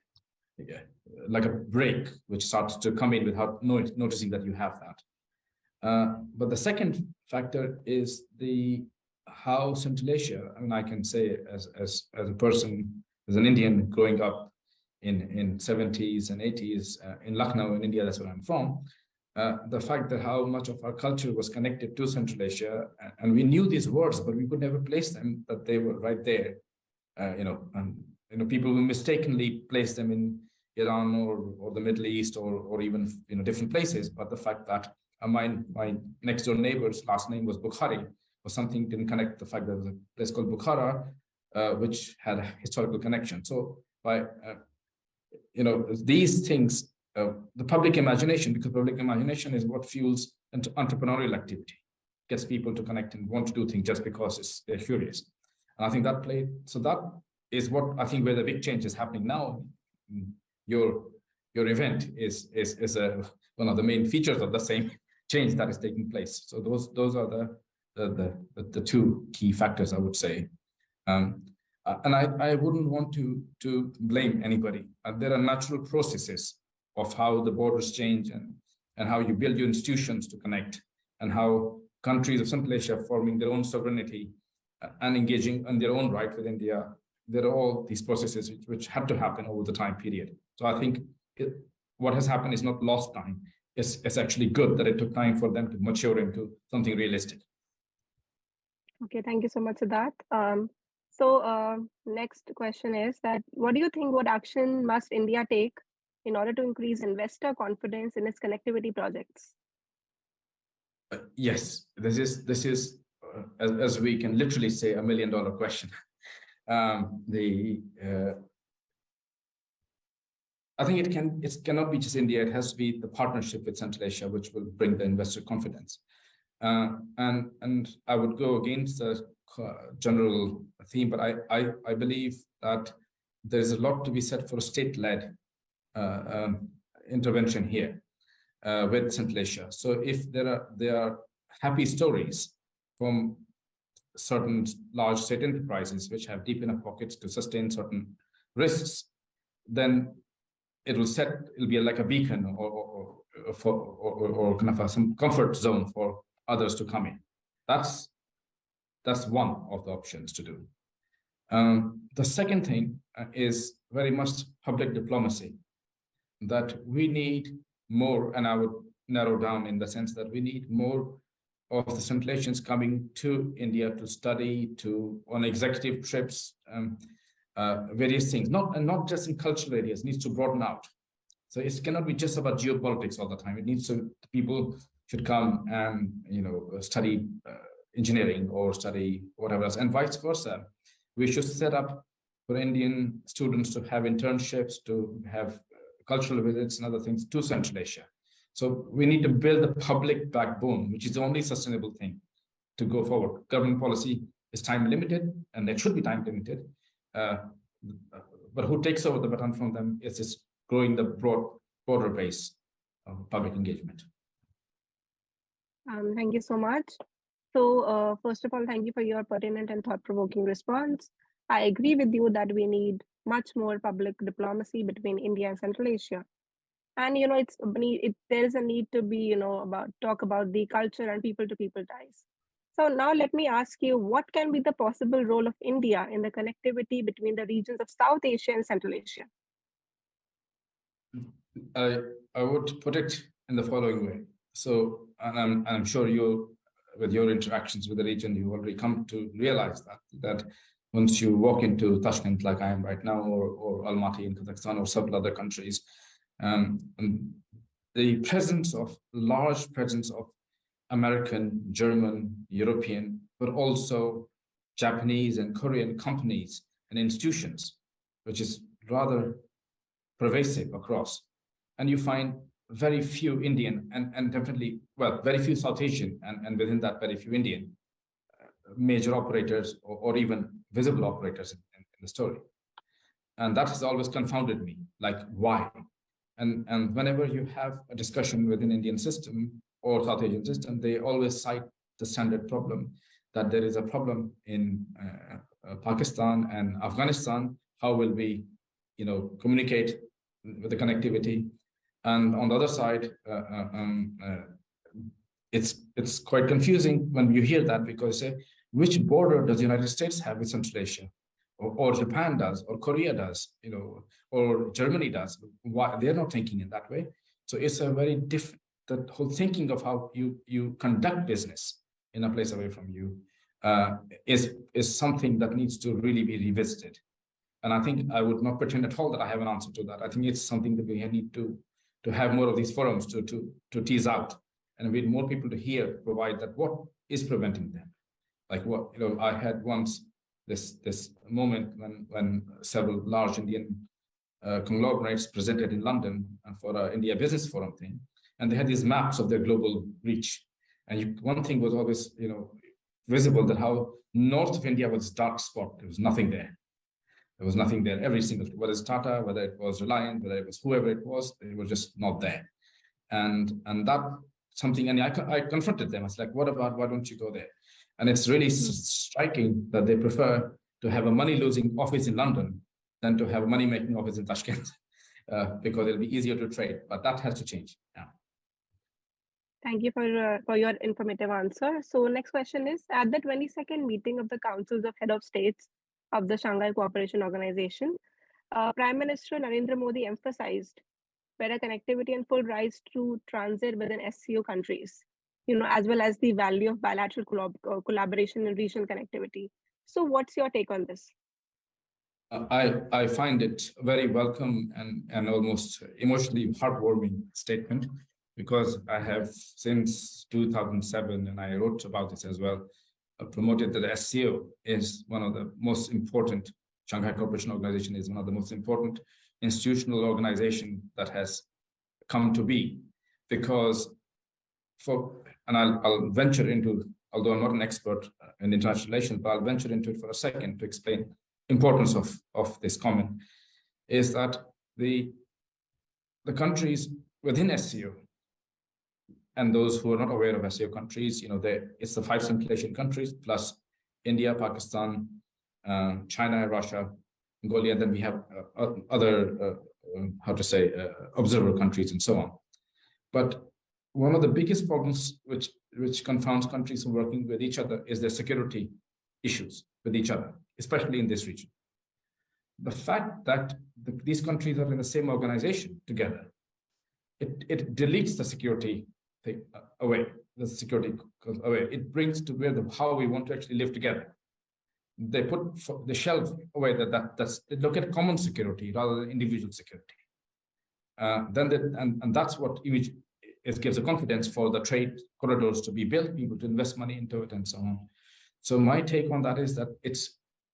a break, which starts to come in without noticing that you have that. But the second factor is how Central Asia, I mean, I can say as a person, as an Indian growing up in 70s and 80s in Lucknow in India, that's where I'm from, the fact that how much of our culture was connected to Central Asia, and we knew these words, but we could never place them, that they were right there. People will mistakenly place them in Iran or the Middle East or even different places. But the fact that my next door neighbor's last name was Bukhari or something didn't connect the fact that there was a place called Bukhara, which had a historical connection. So by these things, the public imagination, because public imagination is what fuels entrepreneurial activity, gets people to connect and want to do things just because they're curious. And I think that played. So that is what I think where the big change is happening now. Your event is one of the main features of the same change that is taking place. So those are the two key factors, I would say. And I wouldn't want to blame anybody. There are natural processes of how the borders change and how you build your institutions to connect, and how countries of Central Asia forming their own sovereignty and engaging on their own right with India. There are all these processes which had to happen over the time period. So I think what has happened is not lost time. It's actually good that it took time for them to mature into something realistic. Okay, thank you so much, Siddharth. So next question is that what do you think, what action must India take in order to increase investor confidence in its connectivity projects? Yes, this is as we can literally say, $1 million question. I think it cannot be just India. It has to be the partnership with Central Asia, which will bring the investor confidence. And I would go against the general theme, but I believe that there is a lot to be said for state-led intervention here with Central Asia. So if there are happy stories from certain large state enterprises which have deep enough pockets to sustain certain risks, then it'll be like a beacon or kind of some comfort zone for others to come in. That's one of the options to do. The second thing is very much public diplomacy. that we need more, and I would narrow down in the sense that we need more of the Central Asians coming to India to study, to on executive trips, various things, not just in cultural areas, needs to broaden out. So it cannot be just about geopolitics all the time. It needs to, people should come and study engineering or study whatever else, and vice versa. We should set up for Indian students to have internships, to have cultural visits and other things to Central Asia. So we need to build a public backbone, which is the only sustainable thing to go forward. Government policy is time limited, and it should be time limited. But who takes over the baton from them is just growing the broader base of public engagement. Thank you so much. So first of all, thank you for your pertinent and thought-provoking response. I agree with you that we need much more public diplomacy between India and Central Asia. And there is a need to be talk about the culture and people-to-people ties. So now let me ask you, what can be the possible role of India in the connectivity between the regions of South Asia and Central Asia? I would put it in the following way. So, and I'm sure you, with your interactions with the region, you've already come to realize that once you walk into Tashkent, like I am right now, or Almaty in Kazakhstan, or several other countries, the large presence of American, German, European, but also Japanese and Korean companies and institutions, which is rather pervasive across. And you find very few Indian and definitely, well, very few South Asian, and within that, very few Indian major operators or even visible operators in the story. And that has always confounded me, like why? And whenever you have a discussion within Indian system or South Asian system, they always cite the standard problem that there is a problem in Pakistan and Afghanistan. How will we, communicate with the connectivity? And on the other side, it's quite confusing when you hear that, because which border does the United States have with Central Asia? Or Japan does, or Korea does, or Germany does. Why they're not thinking in that way? So it's a very different. The whole thinking of how you conduct business in a place away from you is something that needs to really be revisited. And I think I would not pretend at all that I have an answer to that. I think it's something that we need to have more of these forums to tease out, and we need more people to hear, provide that what is preventing them. Like what I had once. This moment when several large Indian conglomerates presented in London for an India Business Forum thing, and they had these maps of their global reach. And one thing was always visible, that how north of India was a dark spot. There was nothing there. There was nothing there. Every single, whether it's Tata, whether it was Reliant, whether it was whoever it was, they were just not there. And that something, and I confronted them. I was like, why don't you go there? And it's really striking that they prefer to have a money-losing office in London than to have a money-making office in Tashkent, because it'll be easier to trade. But that has to change. Yeah. Thank you for your informative answer. So next question is, at the 22nd meeting of the Councils of Head of States of the Shanghai Cooperation Organization, Prime Minister Narendra Modi emphasized better connectivity and full rights to transit within SCO countries, as well as the value of bilateral collaboration and regional connectivity. So what's your take on this? I find it very welcome and almost emotionally heartwarming statement, because I have since 2007, and I wrote about this as well, promoted that the SCO is one of the most important, Shanghai Cooperation Organization is one of the most important institutional organization that has come to be, because and I'll venture into, although I'm not an expert in international relations, but I'll venture into it for a second to explain importance of this comment, is that the countries within SCO, and those who are not aware of SCO countries, it's the 5 Central Asian countries plus India, Pakistan, China, Russia, Mongolia, and then we have other, observer countries and so on. But one of the biggest problems which confounds countries from working with each other is their security issues with each other, especially in this region. the fact that these countries are in the same organization together, it deletes the security thing away. The security goes away. It brings to bear how we want to actually live together. They put the shelf away that's they look at common security rather than individual security. And that's what it gives a confidence for the trade corridors to be built, people to invest money into it, and so on. So my take on that is that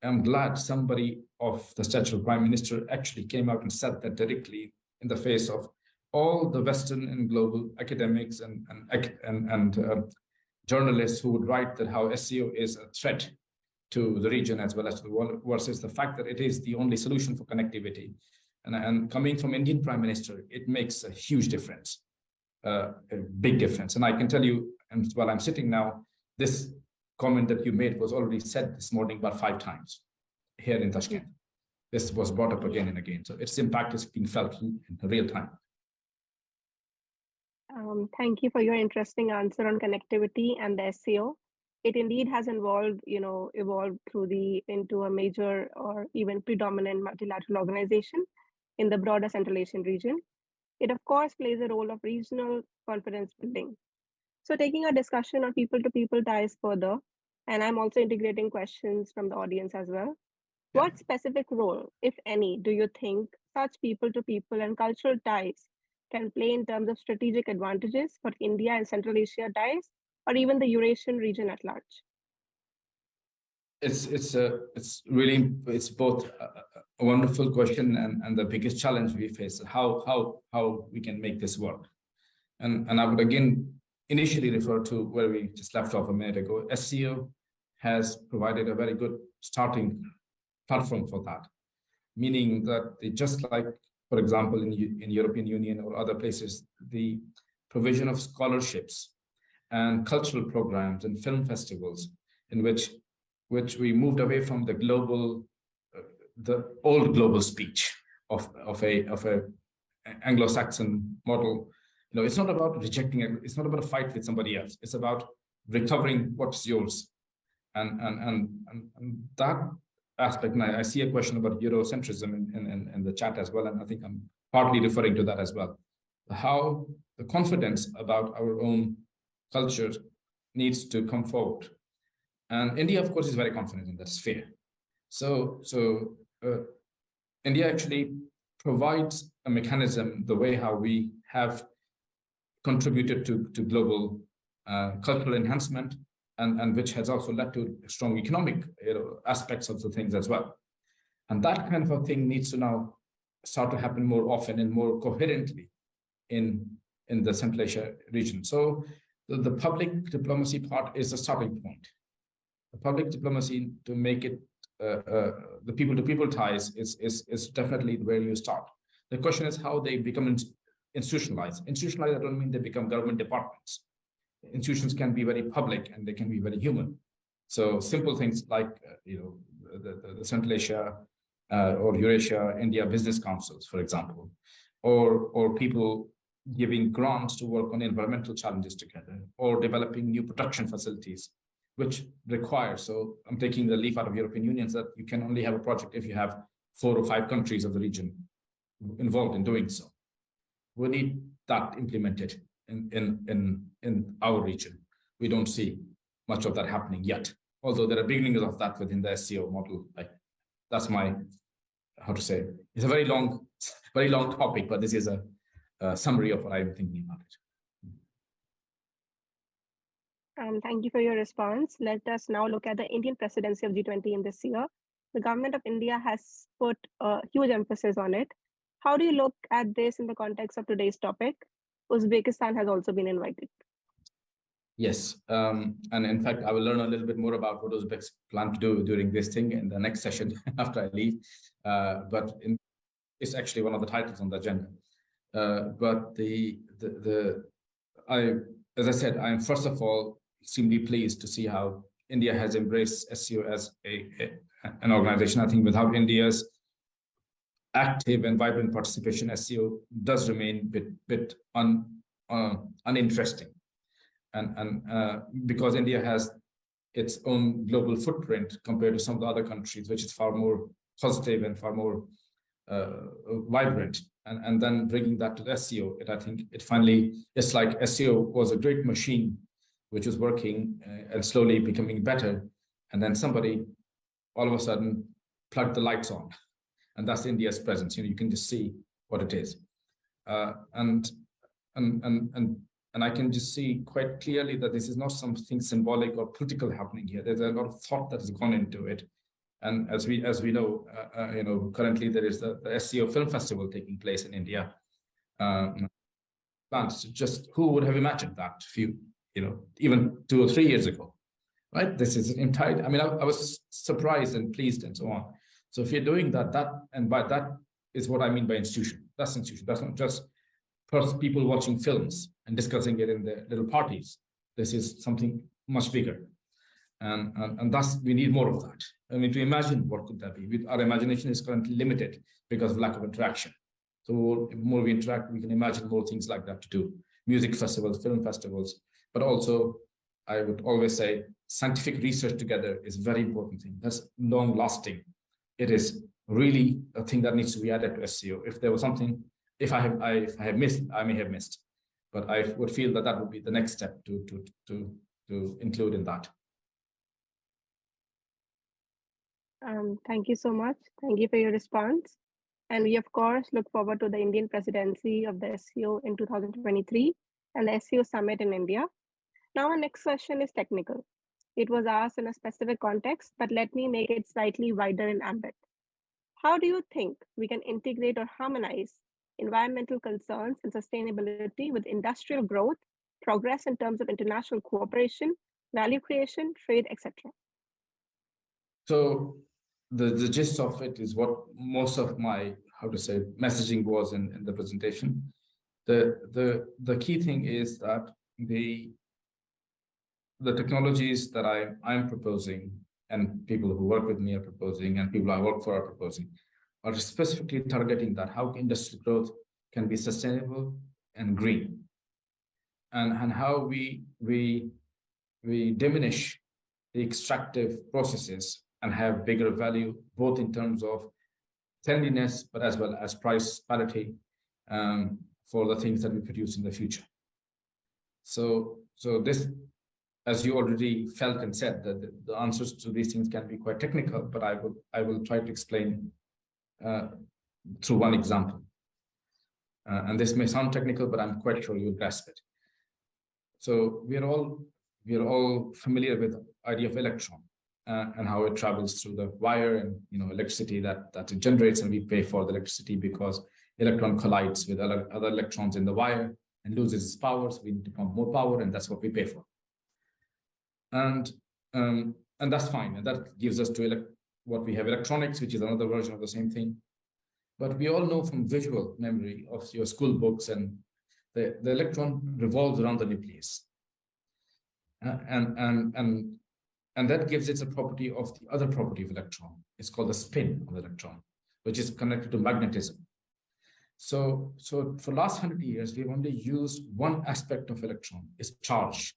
I'm glad somebody of the stature of Prime Minister actually came out and said that directly in the face of all the Western and global academics and journalists who would write that how SCO is a threat to the region as well as to the world, versus the fact that it is the only solution for connectivity. And coming from Indian Prime Minister, it makes a huge difference, a big difference. And I can tell you, and while I'm sitting now, this comment that you made was already said this morning about 5 times here in Tashkent. This was brought up again and again. So its impact is being felt in real time. Thank you for your interesting answer on connectivity and the SCO. It indeed has evolved into a major or even predominant multilateral organization in the broader Central Asian region. It, of course, plays a role of regional confidence building. So taking our discussion on people-to-people ties further, and I'm also integrating questions from the audience as well. Yeah. What specific role, if any, do you think such people-to-people and cultural ties can play in terms of strategic advantages for India and Central Asia ties, or even the Eurasian region at large? It's both a wonderful question and the biggest challenge we face, how we can make this work. And I would again initially refer to where we just left off a minute ago. SCO has provided a very good starting platform for that, meaning that they just like, for example, in European Union or other places, the provision of scholarships and cultural programs and film festivals in which we moved away from the old global speech of a Anglo-Saxon model. It's not about rejecting it. It's not about a fight with somebody else. It's about recovering what's yours, and that aspect. And I see a question about Eurocentrism in the chat as well, and I think I'm partly referring to that as well. How the confidence about our own culture needs to come forward, and India, of course, is very confident in that sphere. So India actually provides a mechanism, the way how we have contributed to global cultural enhancement, and which has also led to strong economic aspects of the things as well. And that kind of a thing needs to now start to happen more often and more coherently in the Central Asia region. So the public diplomacy part is the starting point. The public diplomacy to make it the people-to-people ties is definitely where you start. The question is how they become institutionalized. Institutionalized, I don't mean they become government departments. Institutions can be very public and they can be very human. So simple things like the Central Asia or Eurasia, India business councils, for example, or people giving grants to work on environmental challenges together, or developing new production facilities, which require, so I'm taking the leaf out of European Union, that you can only have a project if you have 4 or 5 countries of the region involved in doing so. We need that implemented in our region. We don't see much of that happening yet, although there are beginnings of that within the SCO model. Like, that's my, how to say, it's a very long topic, but this is a summary of what I'm thinking about it. Thank you for your response. Let us now look at the Indian presidency of G20 in this year. The government of India has put a huge emphasis on it. How do you look at this in the context of today's topic? Uzbekistan has also been invited. Yes, and in fact, I will learn a little bit more about what Uzbeks plan to do during this thing in the next session after I leave. But it's actually one of the titles on the agenda. But as I said, I am first of all extremely pleased to see how India has embraced SCO as an organization. I think without India's active and vibrant participation, SCO does remain bit uninteresting. And because India has its own global footprint compared to some of the other countries, which is far more positive and far more vibrant. And then bringing that to the SEO, I think it finally, it's like SEO was a great machine which was working and slowly becoming better. And then somebody all of a sudden plugged the lights on. And that's India's presence. You can just see what it is. And I can just see quite clearly that this is not something symbolic or political happening here. There's a lot of thought that has gone into it. And as we know, currently there is the SEO Film Festival taking place in India. Just who would have imagined that even 2 or 3 years ago, right? This is entire. I mean, I was surprised and pleased and so on. So if you're doing that, and by that is what I mean by institution. That's institution. That's not just people watching films and discussing it in their little parties. This is something much bigger. And thus we need more of that. I mean, to imagine what could that be? Our imagination is currently limited because of lack of interaction. So the more we interact, we can imagine more things like that to do. Music festivals, film festivals, but also I would always say scientific research together is a very important thing. That's long lasting. It is really a thing that needs to be added to SEO. If there was something, if I have missed, I may have missed, but I would feel that would be the next step to include in that. Thank you so much. Thank you for your response. And we, of course, look forward to the Indian presidency of the SEO in 2023 and the SEO summit in India. Now, our next question is technical. It was asked in a specific context, but let me make it slightly wider in ambit. How do you think we can integrate or harmonize environmental concerns and sustainability with industrial growth, progress in terms of international cooperation, value creation, trade, etc.? So the gist of it is what most of my, messaging was in the presentation. The key thing is that the technologies that I'm proposing and people who work with me are proposing and people I work for are proposing are specifically targeting that how industrial growth can be sustainable and green, and how we diminish the extractive processes and have bigger value, both in terms of cleanliness, but as well as price parity for the things that we produce in the future. So this, as you already felt and said, that the answers to these things can be quite technical, but I will try to explain through one example. And this may sound technical, but I'm quite sure you'll grasp it. So we are all familiar with the idea of electron and how it travels through the wire and electricity that it generates, and we pay for the electricity because electron collides with other electrons in the wire and loses its power. So we need to pump more power, and that's what we pay for. And that's fine, and that gives us to what we have electronics, which is another version of the same thing. But we all know from visual memory of your school books, and the electron revolves around the nucleus, and that gives it a property of the other property of electron. It's called the spin of the electron, which is connected to magnetism. So for the last 100 years, we've only used one aspect of electron, is charge,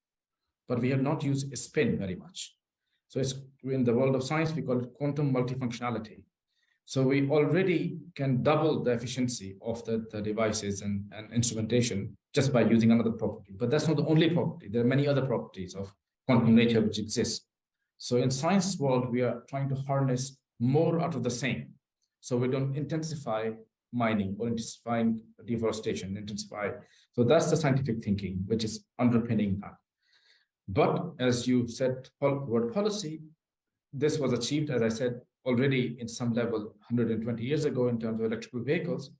but we have not used a spin very much. So it's in the world of science, we call it quantum multifunctionality. So we already can double the efficiency of the devices and instrumentation just by using another property. But that's not the only property. There are many other properties of quantum nature which exist. So in science world, we are trying to harness more out of the same. So we don't intensify mining or intensifying deforestation, intensify. So that's the scientific thinking, which is underpinning that. But as you said, word policy, this was achieved, as I said, already in some level 120 years ago in terms of electrical vehicles.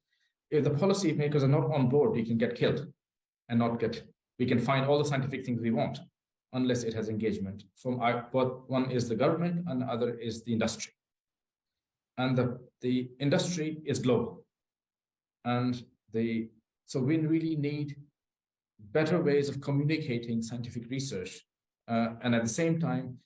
If the policy makers are not on board, we can get killed and we can find all the scientific things we want unless it has engagement from both. One is the government and the other is the industry. And the industry is global. And so we really need better ways of communicating scientific research. And at the same time,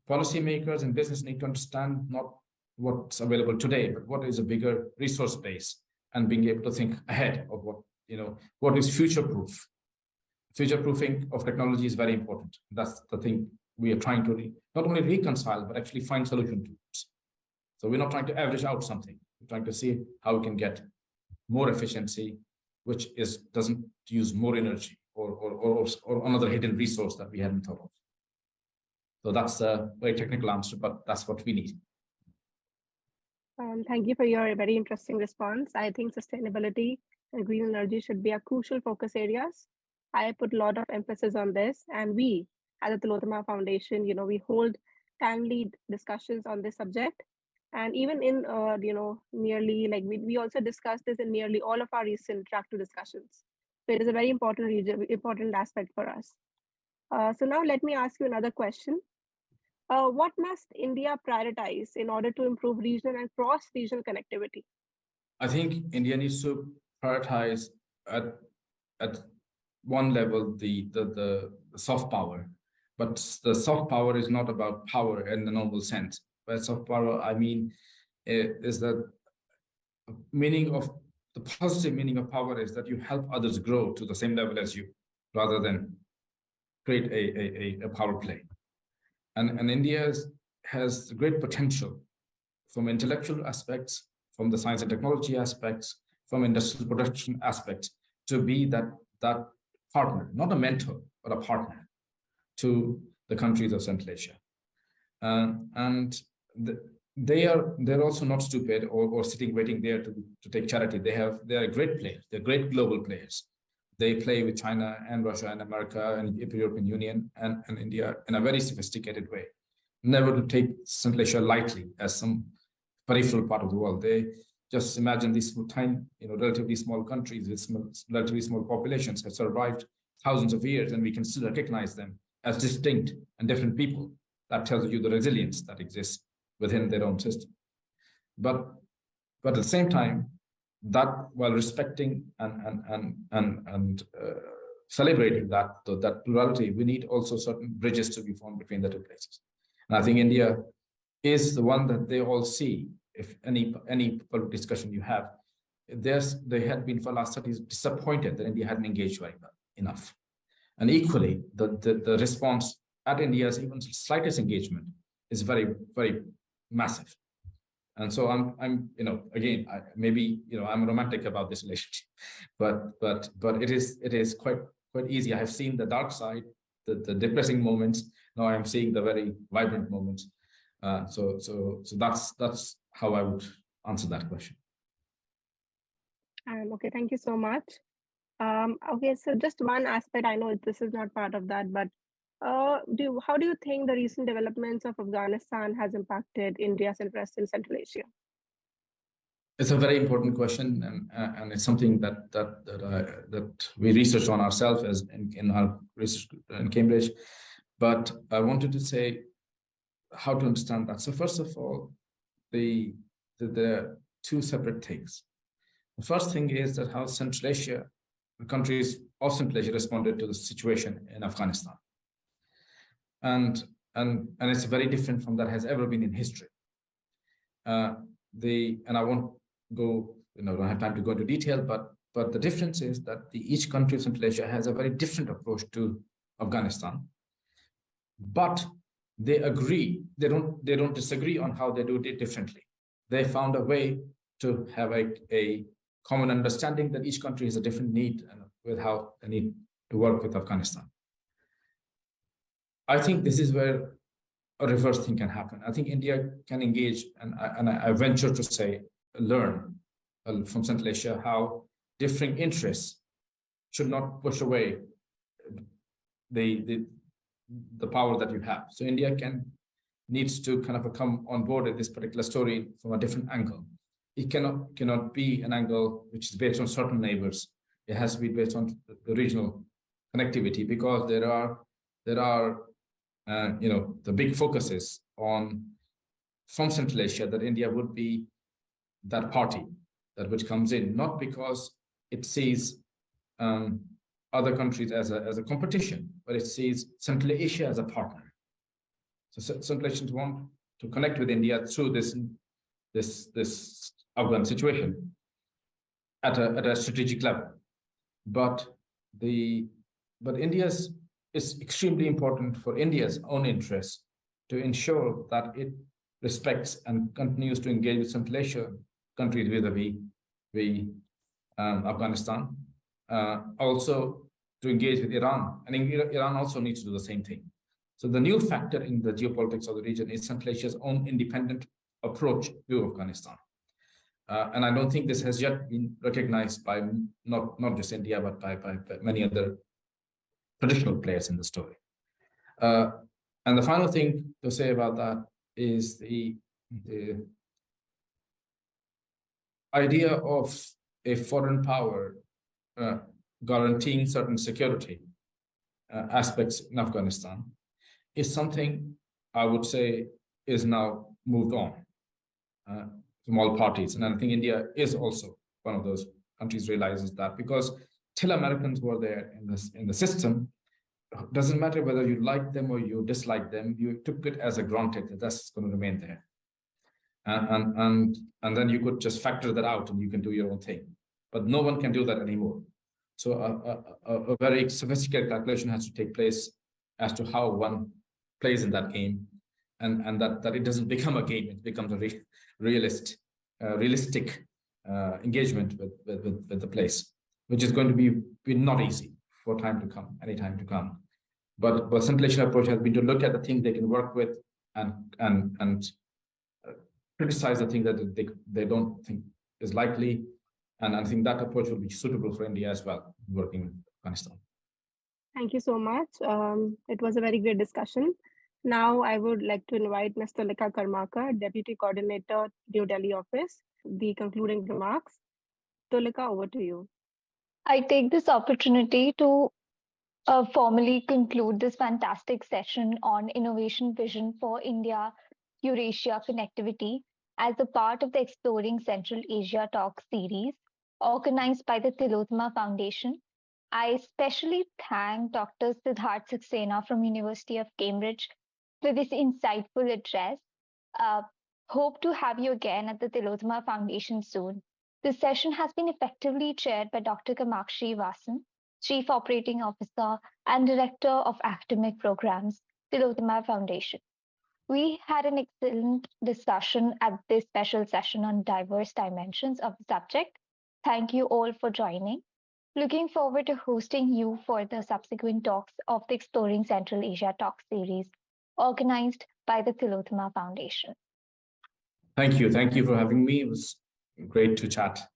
policymakers and business need to understand not what's available today, but what is a bigger resource base, and being able to think ahead of what is future-proof. Future-proofing of technology is very important. That's the thing we are trying to not only reconcile, but actually find solution to. So we're not trying to average out something. We're trying to see how we can get more efficiency, which doesn't use more energy or another hidden resource that we hadn't thought of. So that's a very technical answer, but that's what we need. Thank you for your very interesting response. I think sustainability and green energy should be a crucial focus areas. I put a lot of emphasis on this, and we at the Tillotoma Foundation, we hold timely discussions on this subject. And even in, nearly like we also discussed this in nearly all of our recent track two discussions. So it is a very important aspect for us. So now let me ask you another question. What must India prioritize in order to improve regional and cross-regional connectivity? I think India needs to prioritize at one level the soft power, but the soft power is not about power in the normal sense. By soft power, I mean is that meaning of the positive meaning of power is that you help others grow to the same level as you, rather than create a power play. And India has great potential from intellectual aspects, from the science and technology aspects, from industrial production aspects, to be that partner, not a mentor, but a partner to the countries of Central Asia. And they're also not stupid or sitting waiting there to take charity. They're great players. They're great global players. They play with China and Russia and America and the European Union and India in a very sophisticated way. Never to take Central Asia lightly as some peripheral part of the world. They just imagine these tiny, relatively small countries with relatively small populations have survived thousands of years, and we can still recognize them as distinct and different people. That tells you the resilience that exists within their own system. But at the same time, that while respecting and celebrating that plurality, we need also certain bridges to be formed between the two places. And I think India is the one that they all see. If any political discussion you have, they had been for the last 30 years disappointed that India hadn't engaged very well enough. And equally, the response at India's even slightest engagement is very, very massive. And so I'm again, maybe I'm romantic about this relationship, but it is quite easy. I have seen the dark side, the depressing moments. Now I'm seeing the very vibrant moments. So that's how I would answer that question. Okay, thank you so much. Okay, so just one aspect, I know this is not part of that, but how do you think the recent developments of Afghanistan has impacted India's interest in Central Asia? It's a very important question, and it's something that we researched on ourselves as in our research in Cambridge. But I wanted to say how to understand that. So first of all, the two separate things. The first thing is that how Central Asia, the countries of Central Asia, responded to the situation in Afghanistan, and it's very different from that has ever been in history. And I won't go, don't have time to go into detail, but the difference is that each country of Central Asia has a very different approach to Afghanistan, but they agree, they don't disagree on how they do it differently. They found a way to have a common understanding that each country has a different need with how they need to work with Afghanistan. I think this is where a reverse thing can happen. I think India can engage, and I venture to say, learn from Central Asia how differing interests should not push away the power that you have. So India needs to kind of come on board with this particular story from a different angle. It cannot be an angle which is based on certain neighbors. It has to be based on the regional connectivity, because there are the big focuses from Central Asia that India would be that party which comes in, not because it sees other countries as a competition, but it sees Central Asia as a partner. So Central Asians want to connect with India through this Afghan situation at a strategic level. But India's is extremely important for India's own interests to ensure that it respects and continues to engage with Central Asia countries vis-a-vis Afghanistan. Also to engage with Iran, and Iran also needs to do the same thing. So the new factor in the geopolitics of the region is Central Asia's own independent approach to Afghanistan. And I don't think this has yet been recognized by not just India, but by many other traditional players in the story. And the final thing to say about that is the idea of a foreign power guaranteeing certain security aspects in Afghanistan is something I would say is now moved on from all parties. And I think India is also one of those countries realizes that, because till Americans were there in the system, doesn't matter whether you like them or you dislike them, you took it as a granted that that's going to remain there. And then you could just factor that out and you can do your own thing. But no one can do that anymore. So a very sophisticated calculation has to take place as to how one plays in that game, and that it doesn't become a game, it becomes a realistic engagement with the place, which is going to be not easy for time to come, any time to come. But Central Asian approach has been to look at the things they can work with and criticize the thing that they don't think is likely. And I think that approach will be suitable for India as well, working with Afghanistan. Thank you so much. It was a very great discussion. Now I would like to invite Ms. Tulika Karmakar, Deputy Coordinator, New Delhi office, the concluding remarks. Tulika, over to you. I take this opportunity to formally conclude this fantastic session on innovation vision for India-Eurasia connectivity as a part of the Exploring Central Asia Talk series organized by the Tillotoma Foundation. I especially thank Dr. Siddharth Saxena from University of Cambridge for this insightful address. Uh, Hope to have you again at the Tillotoma Foundation soon. This session has been effectively chaired by Dr. Kamakshi Wason, Chief Operating Officer and Director of Academic Programs, Tillotoma Foundation. We had an excellent discussion at this special session on diverse dimensions of the subject. Thank you all for joining. Looking forward to hosting you for the subsequent talks of the Exploring Central Asia Talk series, organized by the Tillotoma Foundation. Thank you. Thank you for having me. It was great to chat.